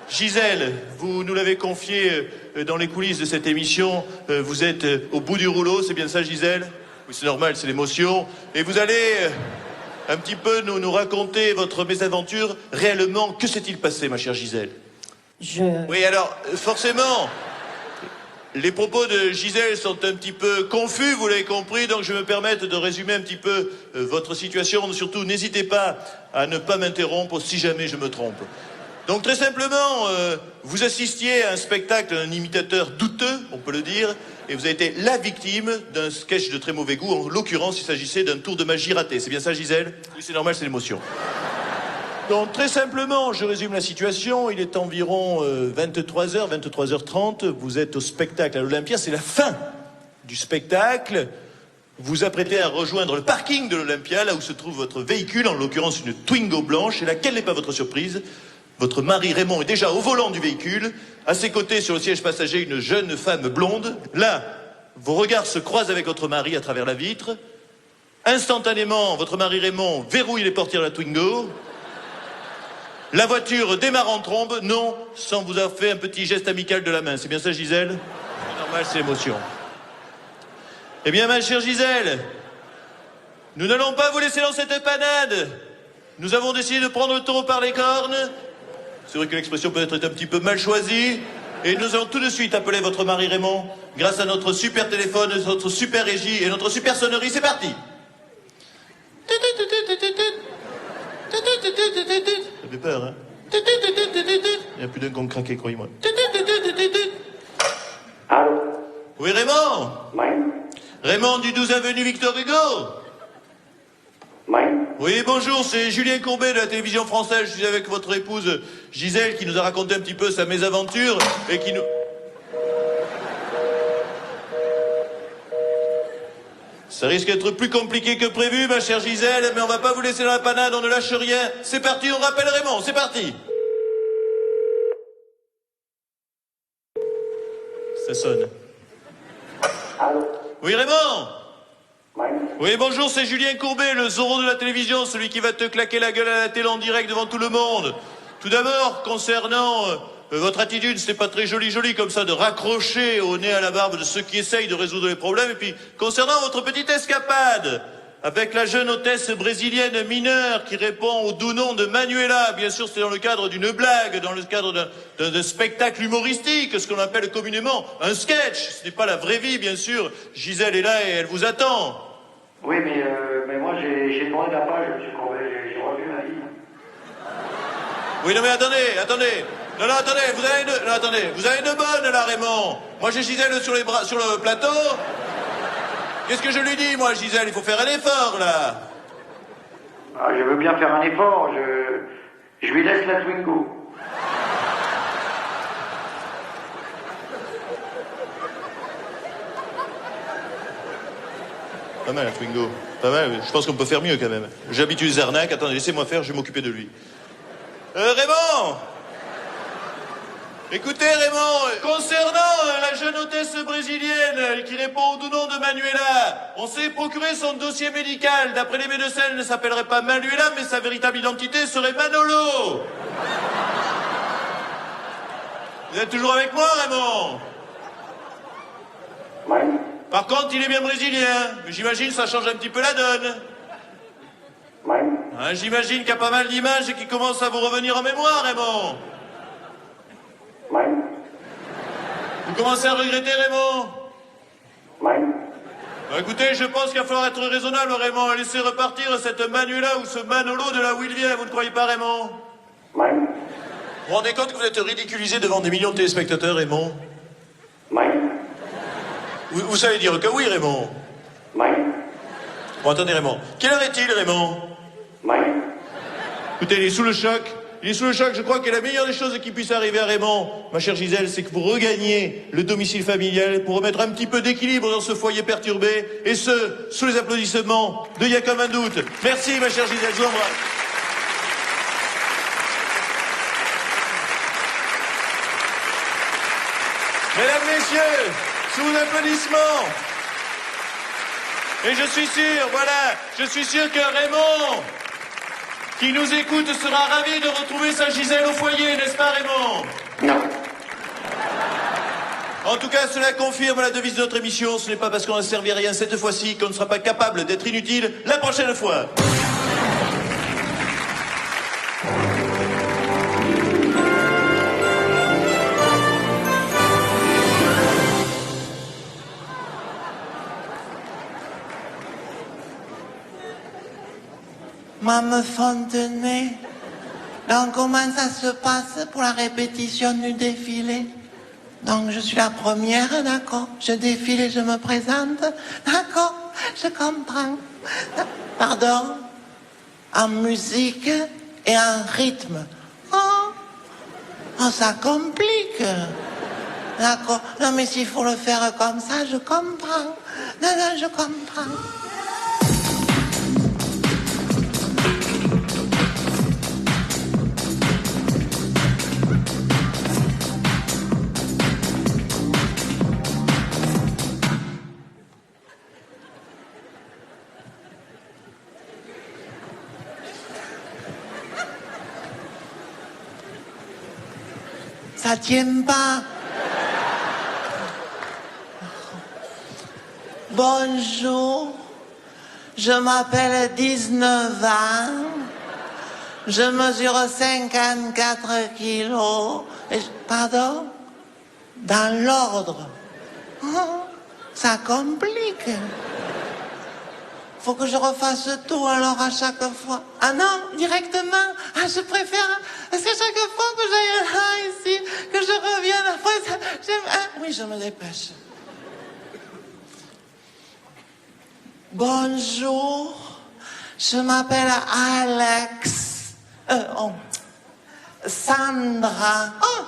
Gisèle, vous nous l'avez confié dans les coulisses de cette émission, vous êtes au bout du rouleau, c'est bien ça Gisèle? Oui, c'est normal, c'est l'émotion. Et vous allez un petit peu nous raconter votre mésaventure. Réellement, que s'est-il passé, ma chère Gisèle? Oui, alors, forcément... Les propos de Gisèle sont un petit peu confus, vous l'avez compris, donc je vais me permettre de résumer un petit peu votre situation. Surtout, n'hésitez pas à ne pas m'interrompre si jamais je me trompe. Donc très simplement, vous assistiez à un spectacle d'un imitateur douteux, on peut le dire, et vous avez été la victime d'un sketch de très mauvais goût. En l'occurrence, il s'agissait d'un tour de magie raté. C'est bien ça, Gisèle? Oui, c'est normal, c'est l'émotion. Donc très simplement, je résume la situation, il est environ 23h, 23h30, vous êtes au spectacle à l'Olympia, c'est la fin du spectacle, vous vous apprêtez à rejoindre le parking de l'Olympia, là où se trouve votre véhicule, en l'occurrence une Twingo blanche, et là, quelle n'est pas votre surprise? Votre mari Raymond est déjà au volant du véhicule, à ses côtés sur le siège passager une jeune femme blonde, là, vos regards se croisent avec votre mari à travers la vitre, instantanément, votre mari Raymond verrouille les portières de la Twingo. La voiture démarre en trombe, non, sans vous avoir fait un petit geste amical de la main. C'est bien ça, Gisèle? C'est normal, c'est l'émotion. Eh bien, ma chère Gisèle, nous n'allons pas vous laisser dans cette panade. Nous avons décidé de prendre le taureau par les cornes. C'est vrai que l'expression peut être un petit peu mal choisie. Et nous allons tout de suite appeler votre mari Raymond, grâce à notre super téléphone, notre super régie et notre super sonnerie. C'est parti. Ça fait peur, hein? Il y a plus d'un con craqué, croyez-moi. Allô? Oui, Raymond? Oui? Raymond du 12 avenue Victor Hugo? Oui? Oui, bonjour, c'est Julien Courbet de la télévision française. Je suis avec votre épouse Gisèle qui nous a raconté un petit peu sa mésaventure et qui nous... Ça risque d'être plus compliqué que prévu, ma chère Gisèle, mais on va pas vous laisser dans la panade, on ne lâche rien. C'est parti, on rappelle Raymond, c'est parti. Ça sonne. Allô? Oui, Raymond? Oui? Oui, bonjour, c'est Julien Courbet, le Zorro de la télévision, celui qui va te claquer la gueule à la télé en direct devant tout le monde. Tout d'abord, concernant... votre attitude, c'est pas très joli comme ça de raccrocher au nez à la barbe de ceux qui essayent de résoudre les problèmes. Et puis, concernant votre petite escapade avec la jeune hôtesse brésilienne mineure qui répond au doux nom de Manuela. Bien sûr, c'était dans le cadre d'une blague, dans le cadre d'un spectacle humoristique, ce qu'on appelle communément un sketch. Ce n'est pas la vraie vie, bien sûr. Gisèle est là et elle vous attend. Oui, mais moi, j'ai tourné la page, monsieur Courbet, j'ai revu ma vie. Oui, non mais attendez. Non, attendez, vous avez une bonne, là, Raymond. Moi, j'ai Gisèle sur le plateau. Qu'est-ce que je lui dis, moi, Gisèle? Il faut faire un effort, là. Ah, je veux bien faire un effort, je lui laisse la Twingo. Pas mal, la Twingo. Pas mal, je pense qu'on peut faire mieux, quand même. J'habitue les arnaques. Attendez, laissez-moi faire, je vais m'occuper de lui. Raymond! Écoutez, Raymond, concernant la jeune hôtesse brésilienne qui répond au doux nom de Manuela, on s'est procuré son dossier médical. D'après les médecins, elle ne s'appellerait pas Manuela, mais sa véritable identité serait Manolo. Vous êtes toujours avec moi, Raymond? Oui? Par contre, il est bien brésilien. Mais j'imagine que ça change un petit peu la donne. Oui? Hein, j'imagine qu'il y a pas mal d'images qui commencent à vous revenir en mémoire, Raymond. Oui? Vous commencez à regretter, Raymond? Oui? Bah, écoutez, je pense qu'il va falloir être raisonnable, Raymond, et laisser repartir cette Manuela ou ce Manolo de là où il vient, vous ne croyez pas, Raymond? Oui? Vous vous rendez compte que vous êtes ridiculisé devant des millions de téléspectateurs, Raymond? Oui? Vous savez dire que oui, Raymond? Oui? Bon, attendez, Raymond. Quelle heure est-il, Raymond? Oui. Écoutez, il est sous le choc. Il est sous le choc. Je crois que la meilleure des choses qui puisse arriver à Raymond, ma chère Gisèle, c'est que vous regagniez le domicile familial pour remettre un petit peu d'équilibre dans ce foyer perturbé, et ce, sous les applaudissements de Y'a comme un doute. Merci, ma chère Gisèle, je vous embrasse. Mesdames, messieurs, sous vos applaudissements. Et je suis sûr, voilà, je suis sûr que Raymond, qui nous écoute, sera ravi de retrouver sa Gisèle au foyer, n'est-ce pas, Raymond? Non. En tout cas, cela confirme la devise de notre émission. Ce n'est pas parce qu'on n'a servi à rien cette fois-ci qu'on ne sera pas capable d'être inutile la prochaine fois. Mme Fontenay, donc comment ça se passe pour la répétition du défilé? Donc je suis la première, d'accord? Je défile et je me présente, d'accord? Je comprends. Pardon? En musique et en rythme. Oh, ça complique. D'accord? Non mais s'il faut le faire comme ça, je comprends. Non, je comprends. Ça tient pas. Bonjour, je m'appelle 19 ans, je mesure 54 kilos. Pardon? Dans l'ordre. Ça complique. Faut que je refasse tout alors à chaque fois. Ah non, directement. Ah, je préfère. Parce que chaque fois que j'aille là, ici, que je revienne après, oui, je me dépêche. Bonjour, je m'appelle Alex. Sandra. Oh,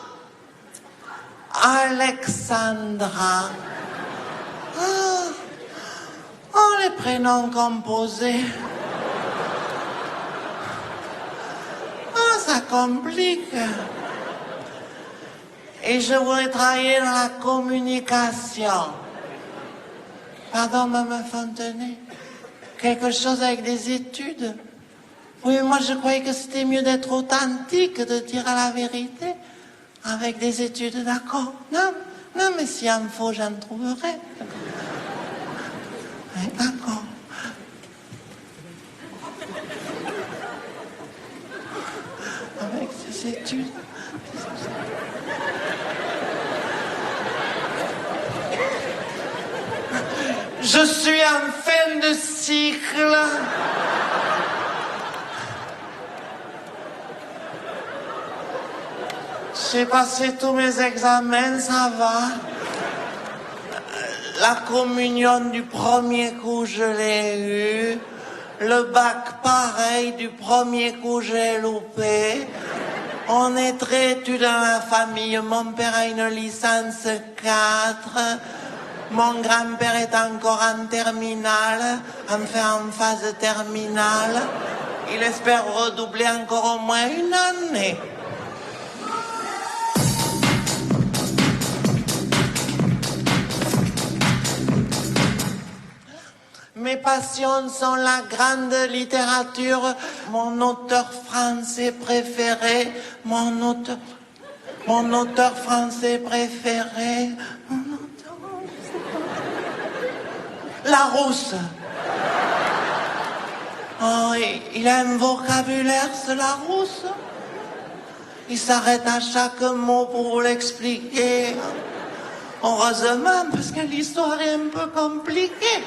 Alexandra. Oh, les prénoms composés. Oh, ça complique. Et je voudrais travailler dans la communication. Pardon, Mme Fontenay. Quelque chose avec des études. Oui, moi je croyais que c'était mieux d'être authentique, de dire la vérité. Avec des études, d'accord. Non, mais s'il en faut, j'en trouverai. Oui, d'accord. Avec ces études. Je suis en fin de cycle. J'ai passé tous mes examens, ça va. La communion du premier coup, je l'ai eu. Le bac, pareil, du premier coup, j'ai loupé. On est très têtu dans la famille. Mon père a une licence 4. Mon grand-père est encore en terminale, enfin en phase terminale. Il espère redoubler encore au moins une année. Mes passions sont la grande littérature, mon auteur français préféré, mon auteur français préféré, Larousse. Oh, il a un vocabulaire, ce Larousse. Il s'arrête à chaque mot pour vous l'expliquer. Heureusement, parce que l'histoire est un peu compliquée.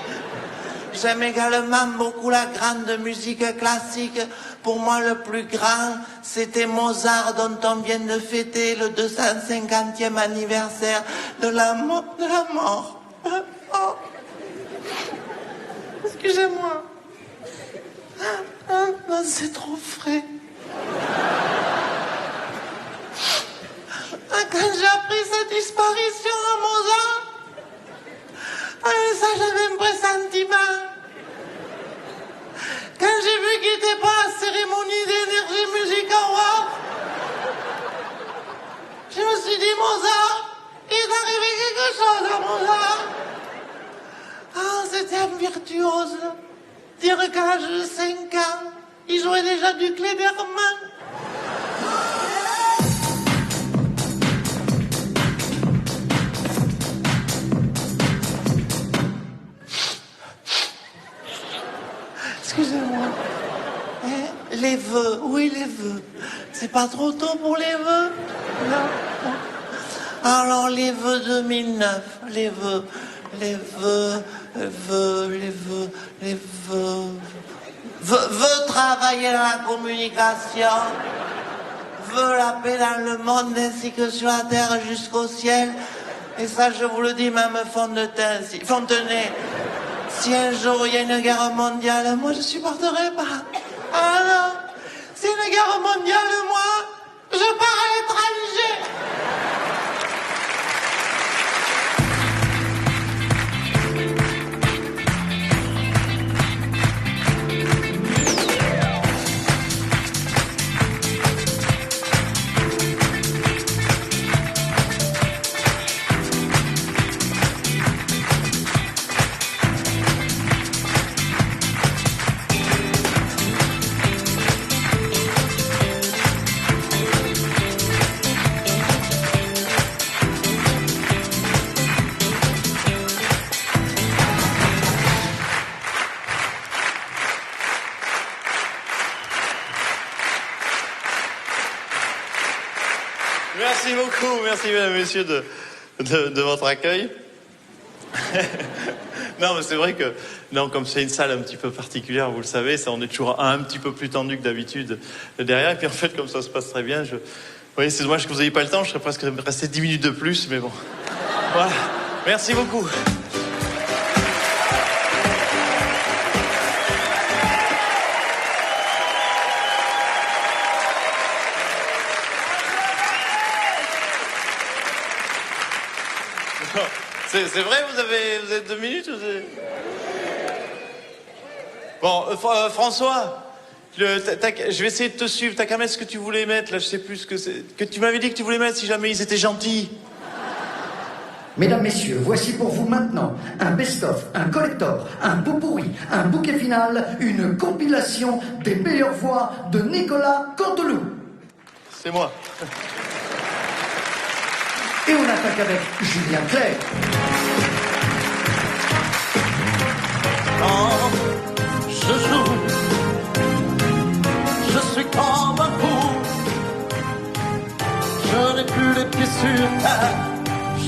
J'aime également beaucoup la grande musique classique. Pour moi, le plus grand, c'était Mozart, dont on vient de fêter le 250e anniversaire de la mort. Oh. Excusez-moi. c'est trop frais. Quand j'ai appris sa disparition à Mozart, ça j'avais un pressentiment. Quand j'ai vu qu'il n'était pas à la cérémonie d'Energy Music Award, je me suis dit, Mozart, il est arrivé quelque chose à Mozart. Ah, c'était un virtuose. Dire qu'à l'âge de 5 ans, il jouait déjà du Klederman. Excusez-moi. Les vœux, oui, les vœux. C'est pas trop tôt pour les vœux? Non. Alors, les vœux 2009, les vœux. Veut travailler dans la communication, veut la paix dans le monde ainsi que sur la terre jusqu'au ciel. Et ça, je vous le dis, même Fontenay, si un jour il y a une guerre mondiale, moi je supporterai pas. Ah non, c'est une guerre mondiale, moi, je pars à l'étranger. Merci beaucoup, merci mesdames et messieurs de votre accueil. Non, mais c'est vrai que, non, comme c'est une salle un petit peu particulière, vous le savez, ça, on est toujours un petit peu plus tendu que d'habitude derrière. Et puis en fait, comme ça se passe très bien, vous voyez, c'est dommage que vous n'ayez pas le temps, je serais presque resté 10 minutes de plus, mais bon. Voilà, merci beaucoup. C'est vrai, vous avez 2 minutes Bon, François, je vais essayer de te suivre. T'as qu'à mettre ce que tu voulais mettre, là, je sais plus ce que c'est. Que tu m'avais dit que tu voulais mettre si jamais ils étaient gentils. Mesdames, messieurs, voici pour vous maintenant un best-of, un collector, un pot pourri, un bouquet final, une compilation des meilleures voix de Nicolas Canteloup. C'est moi. Et on attaque avec Julien Clerc. Quand je joue, je suis comme un fou. Je n'ai plus les pieds sur terre.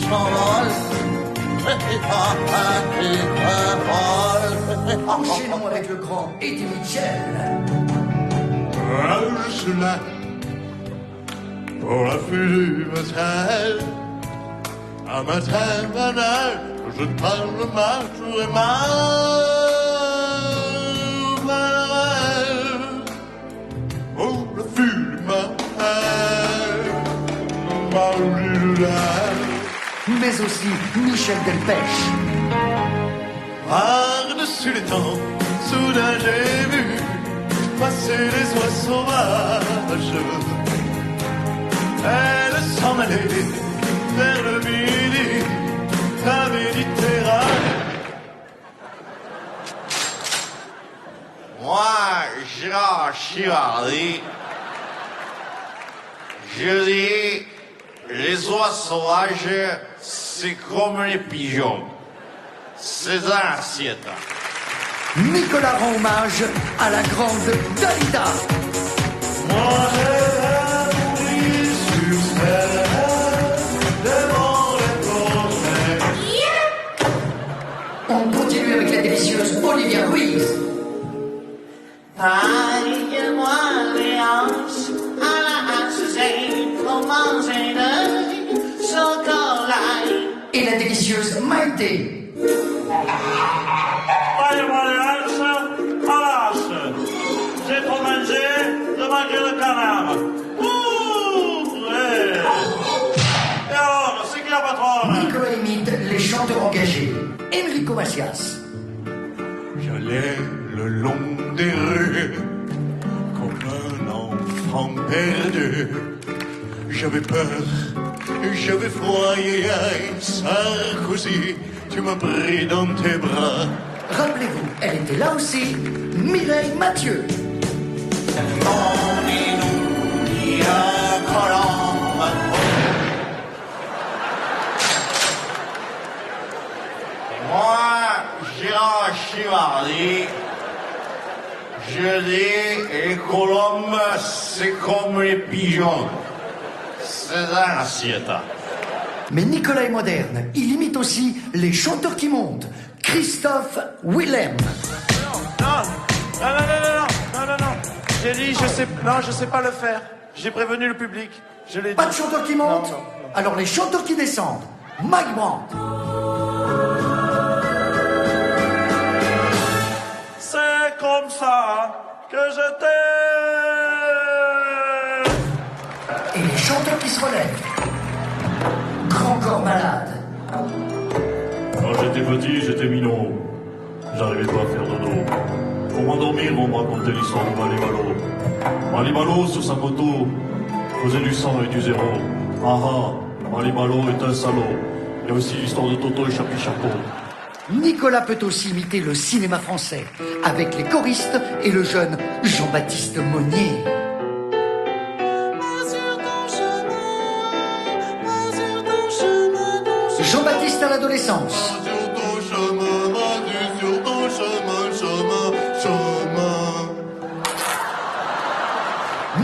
J'envole. Enchaînons avec le grand Eddie Mitchell. Je suis là pour la pluie du matin. Un matin banal, je parle le mal, jour et mal. Oh, la pluie du matin. Mais aussi Michel Delpech. Par-dessus les temps, soudain j'ai vu passer les oies sauvages. Elles s'en allaient vers le midi, la Méditerranée. Moi, Gérard Chivardi, je dis, les oies sauvages, c'est comme les pigeons. C'est dans l'assiette. Nicolas rend hommage à la grande Dalida. Moi, j'ai appris sur terre, devant les portraits. On continue avec la délicieuse Olivia Ruiz. Taille-moi les hanches à la Suzanne pour manger de chocolat. Et la délicieuse Maïté. Taille-moi les hanches à l'âche. J'ai trop mangé Dieu le canard. Ouh, ouais. Et alors, c'est qui la patronne? Nicolas imite les chanteurs engagés. Enrico Macias. J'allais le long des rues comme un enfant perdu. J'avais peur, j'avais froid, Sarkozy, tu m'as pris dans tes bras. Rappelez-vous, elle était là aussi, Mireille Mathieu. Moi, Gérard Chivardi, je dis, les colombes, c'est comme les pigeons. C'est dans l'assiette. Mais Nicolas est moderne. Il imite aussi les chanteurs qui montent. Christophe Willem. Non. J'ai dit, je sais pas le faire. J'ai prévenu le public. Je l'ai dit. Pas de chanteurs qui montent? Non. Alors les chanteurs qui descendent. Mike Brandt. C'est comme ça que je t'aime. Et les chanteurs qui se relèvent. Grand corps malade. Quand j'étais petit, j'étais minot. J'arrivais pas à faire dodo. Pour m'endormir, on me racontait l'histoire de Malibalo. Malibalo, sur sa moto, faisait du 100 et du 0. Malibalo est un salaud. Il y a aussi l'histoire de Toto et Chapi Chapeau. Nicolas peut aussi imiter le cinéma français avec les choristes et le jeune Jean-Baptiste Monnier. Jean-Baptiste à l'adolescence.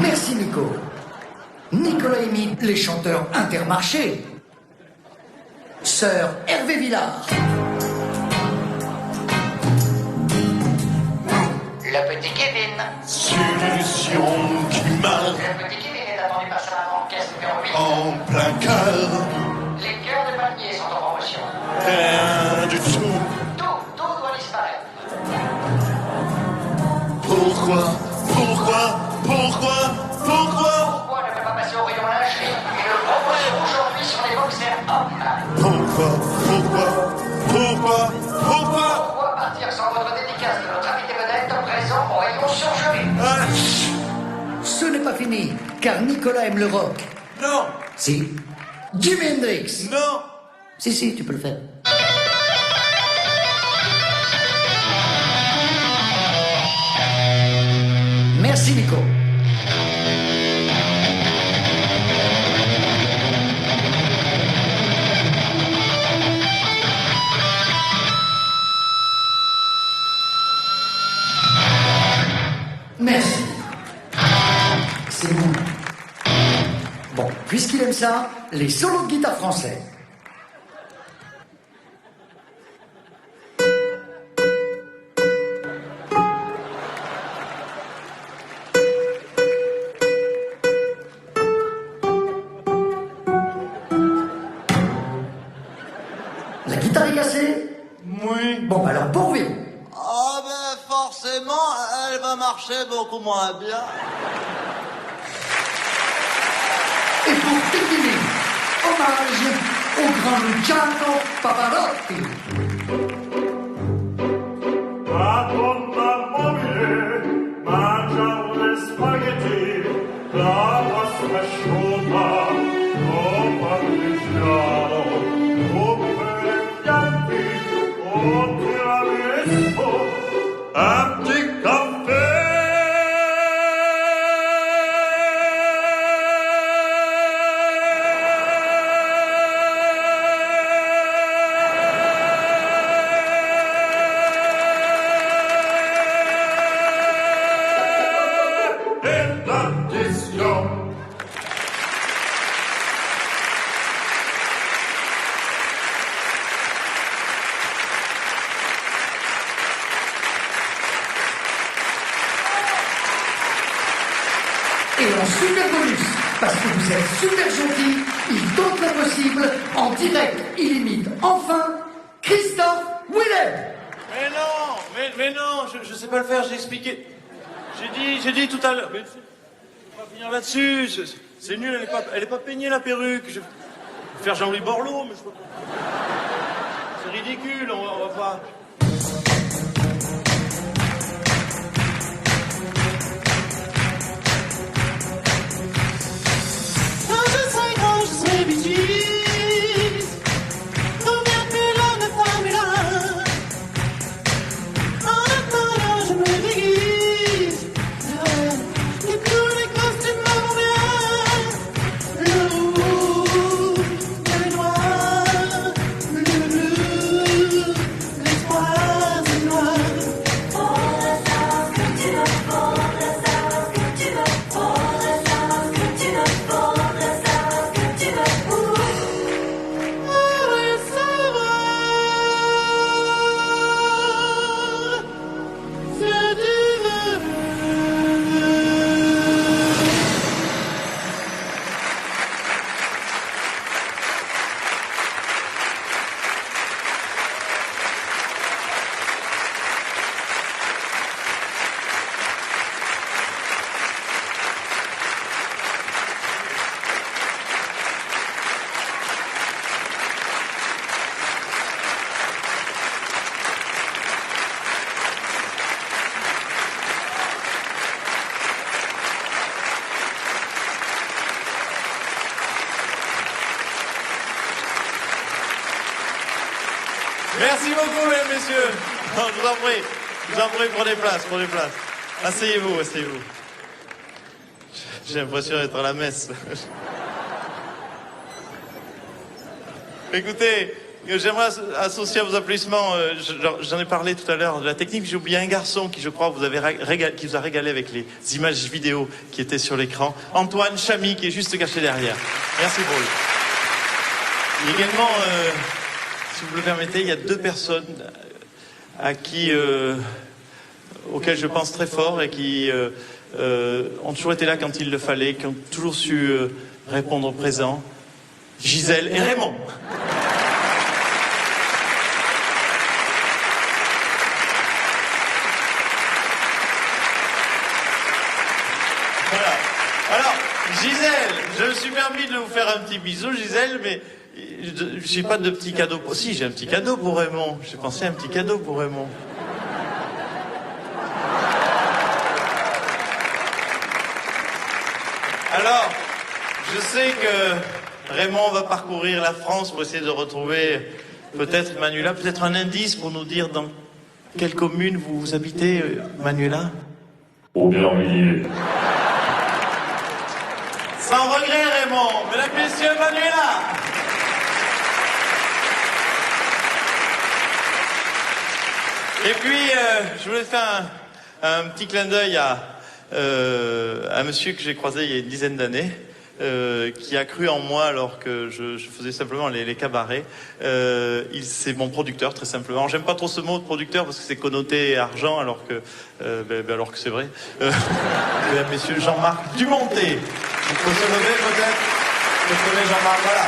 Merci Nico. Nicolas imite les chanteurs Intermarché. Sœur Hervé Villard. Le petit Kevin. Solution qui marche Le petit Kevin est attendu par sa maman, caisse numéro 8. en plein cœur. Les cœurs de palmier sont en promotion. Rien du tout. Tout doit disparaître. Pourquoi Pourquoi ne peut pas passer au rayon lingerie et le proposer aujourd'hui sur les boxers hommes? Pourquoi Pourquoi partir sans votre dédicace de notre invité vedette présent au rayon surgelé? Ce n'est pas fini, car Nicolas aime le rock. Non. Si. Jimi Hendrix. Non. Si, tu peux le faire. Merci Nico. Merci. C'est bon. Bon, puisqu'il aime ça, les solos de guitare français. La guitare est cassée? Oui. Bon, bah alors pourvu. Ah ben forcément, elle va marcher beaucoup moins bien. Et pour terminer, hommage au grand Luciano Pavarotti. Madonna mobile, mangiavo le spaghetti, la pasta asciutta, con parmigiano, con fianchi, con tiramisù, un petit caffè. Et en super bonus, parce que vous êtes super gentils, il tente l'impossible, en direct, il imite enfin Christophe Willem. Mais non, je sais pas le faire, j'ai expliqué. J'ai dit tout à l'heure. On va finir là-dessus. C'est nul, elle est pas peignée la perruque. Je vais faire Jean-Louis Borloo, mais je peux pas. C'est ridicule, on va pas. Quand je serai grand, je serai bêtise. Combien de mille de Formule 1. En attendant, je me déguise. Et tous les costumes me vont bien. Le rouge, le noir, le bleu, l'espoir, c'est noir. Faudrait savoir ce que tu veux, faudrait savoir ce que tu veux, faudrait savoir ce que tu veux, faudrait savoir ce que tu veux. Faudrait savoir ce que tu veux. Merci beaucoup, mesdames, messieurs. Non, je vous en prie, prenez place. Asseyez-vous. J'ai l'impression d'être à la messe. Écoutez, j'aimerais associer à vos applaudissements, j'en ai parlé tout à l'heure, de la technique. J'ai oublié un garçon qui, je crois, qui vous a régalé avec les images vidéo qui étaient sur l'écran. Antoine Chamy, qui est juste caché derrière. Merci pour lui. Également, si vous le permettez, il y a 2 personnes auxquelles je pense très fort et qui ont toujours été là quand il le fallait, qui ont toujours su répondre présent. Gisèle et Raymond. Voilà. Alors, Gisèle, je me suis permis de vous faire un petit bisou, Gisèle, mais j'ai pas de petit cadeau. Si, j'ai un petit cadeau pour Raymond. J'ai pensé à un petit cadeau pour Raymond. Alors, je sais que Raymond va parcourir la France pour essayer de retrouver peut-être Manuela, peut-être un indice pour nous dire dans quelle commune vous habitez, Manuela. Aubervilliers. Sans regret, Raymond. Mesdames, messieurs, Manuela. Et puis, je voulais faire un petit clin d'œil à un monsieur que j'ai croisé il y a une dizaine d'années, qui a cru en moi alors que je faisais simplement les cabarets. C'est mon producteur, très simplement. J'aime pas trop ce mot de producteur parce que c'est connoté argent, alors que c'est vrai. Mesdames, messieurs, Jean-Marc Dumonté. Vous pouvez se lever peut-être. Vous connaissez Jean-Marc, voilà.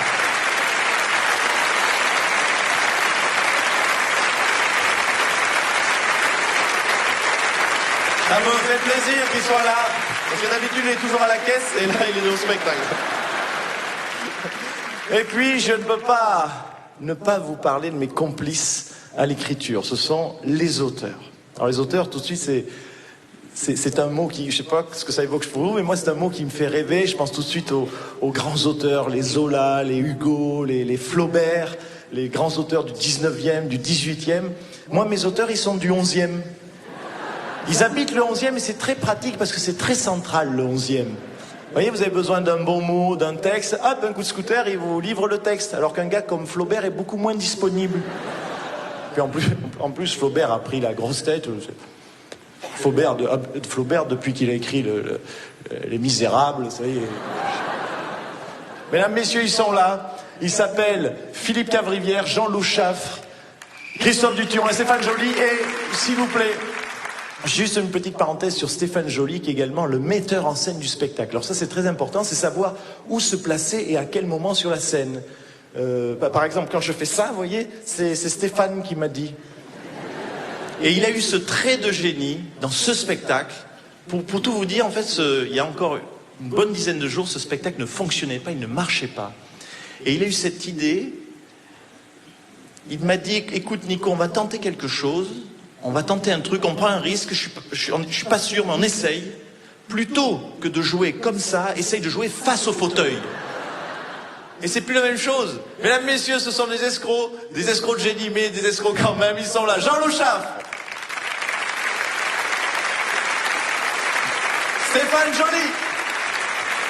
Ça me fait plaisir qu'il soit là, parce que d'habitude il est toujours à la caisse, et là il est au spectacle. Et puis je ne peux pas ne pas vous parler de mes complices à l'écriture, ce sont les auteurs. Alors les auteurs, tout de suite, c'est un mot qui, je sais pas ce que ça évoque pour vous, mais moi c'est un mot qui me fait rêver. Je pense tout de suite aux grands auteurs, les Zola, les Hugo, les Flaubert, les grands auteurs du 19e, du 18e. Moi mes auteurs, ils sont du 11e. Ils habitent le 11e et c'est très pratique parce que c'est très central le 11e. Vous voyez, vous avez besoin d'un bon mot, d'un texte, hop, un coup de scooter, il vous livre le texte. Alors qu'un gars comme Flaubert est beaucoup moins disponible. Puis en plus Flaubert a pris la grosse tête. Flaubert, depuis qu'il a écrit Les Misérables, ça y est. Mesdames, messieurs, ils sont là. Ils s'appellent Philippe Cavrivière, Jean Louchaffre, Christophe Duturon et Stéphane Joly. Et, s'il vous plaît, juste une petite parenthèse sur Stéphane Joly, qui est également le metteur en scène du spectacle. Alors ça, c'est très important, c'est savoir où se placer et à quel moment sur la scène. Par exemple, quand je fais ça, vous voyez, c'est Stéphane qui m'a dit. Et il a eu ce trait de génie dans ce spectacle. Pour tout vous dire, en fait, il y a encore une bonne dizaine de jours, ce spectacle ne fonctionnait pas, il ne marchait pas. Et il a eu cette idée, il m'a dit, écoute Nico, on va tenter quelque chose, on va tenter un truc, on prend un risque, je suis pas sûr, mais on essaye. Plutôt que de jouer comme ça, essaye de jouer face au fauteuil. Et c'est plus la même chose. Mesdames, messieurs, ce sont des escrocs de génie, mais des escrocs quand même, ils sont là. Jean Louchaf, Stéphane Joly,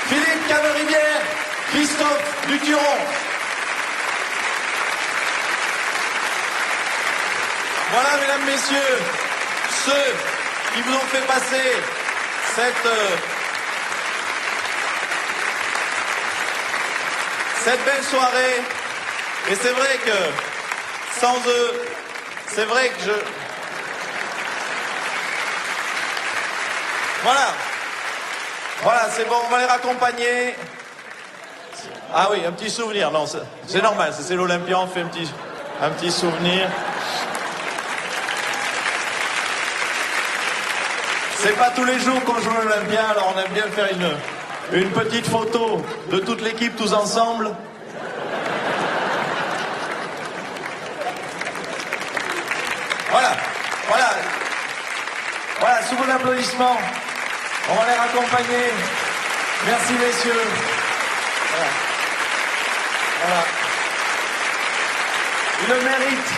Philippe Caverivière, Christophe Duturon. Voilà, mesdames, messieurs, ceux qui vous ont fait passer cette belle soirée. Et c'est vrai que sans eux, c'est vrai que Voilà, c'est bon, on va les raccompagner. Ah oui, un petit souvenir, non, c'est normal, c'est l'Olympia, on fait un petit souvenir. C'est pas tous les jours qu'on joue l'Olympia, alors on aime bien faire une petite photo de toute l'équipe tous ensemble. Voilà, sous vos applaudissements, on va les raccompagner. Merci messieurs. Voilà. Ils le méritent.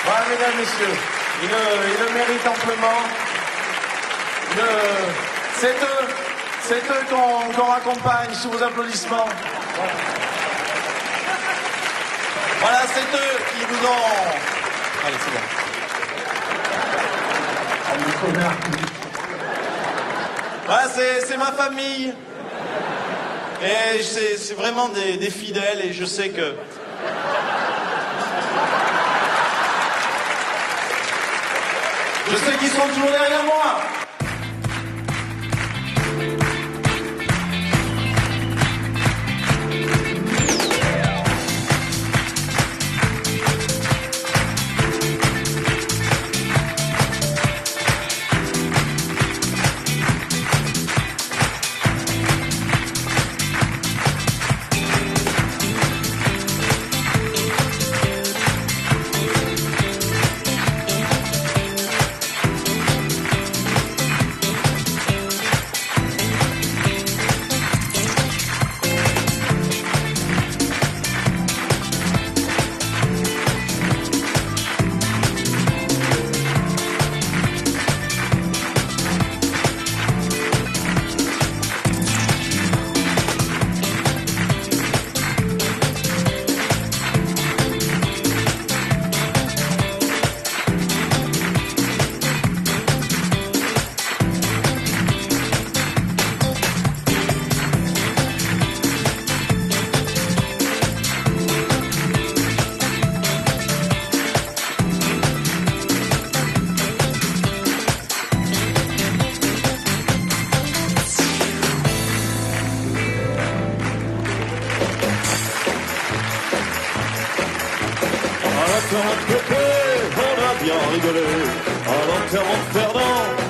Voilà, mesdames, messieurs. Il le mérite amplement. C'est eux qu'on raccompagne sous vos applaudissements. Voilà, c'est eux qui vous ont... Allez, c'est bon. Voilà, c'est ma famille. Et c'est vraiment des fidèles et je sais que... Je sais qu'ils sont toujours derrière moi.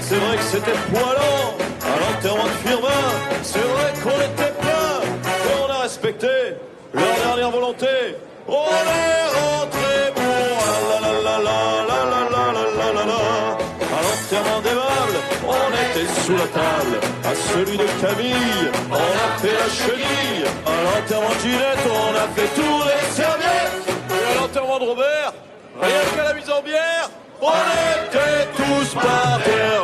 C'est vrai que c'était poilant. À l'enterrement de Firmin, c'est vrai qu'on était plein. Et on a respecté leur dernière volonté. On est rentré pour la la la la la la la la la la. À l'enterrement d'Aimable, on était sous la table. À celui de Camille, on a fait la chenille. À l'enterrement de Ginette, on a fait tourner les serviettes. Et à l'enterrement de Robert, rien qu'à la mise en bière, on était tous par terre.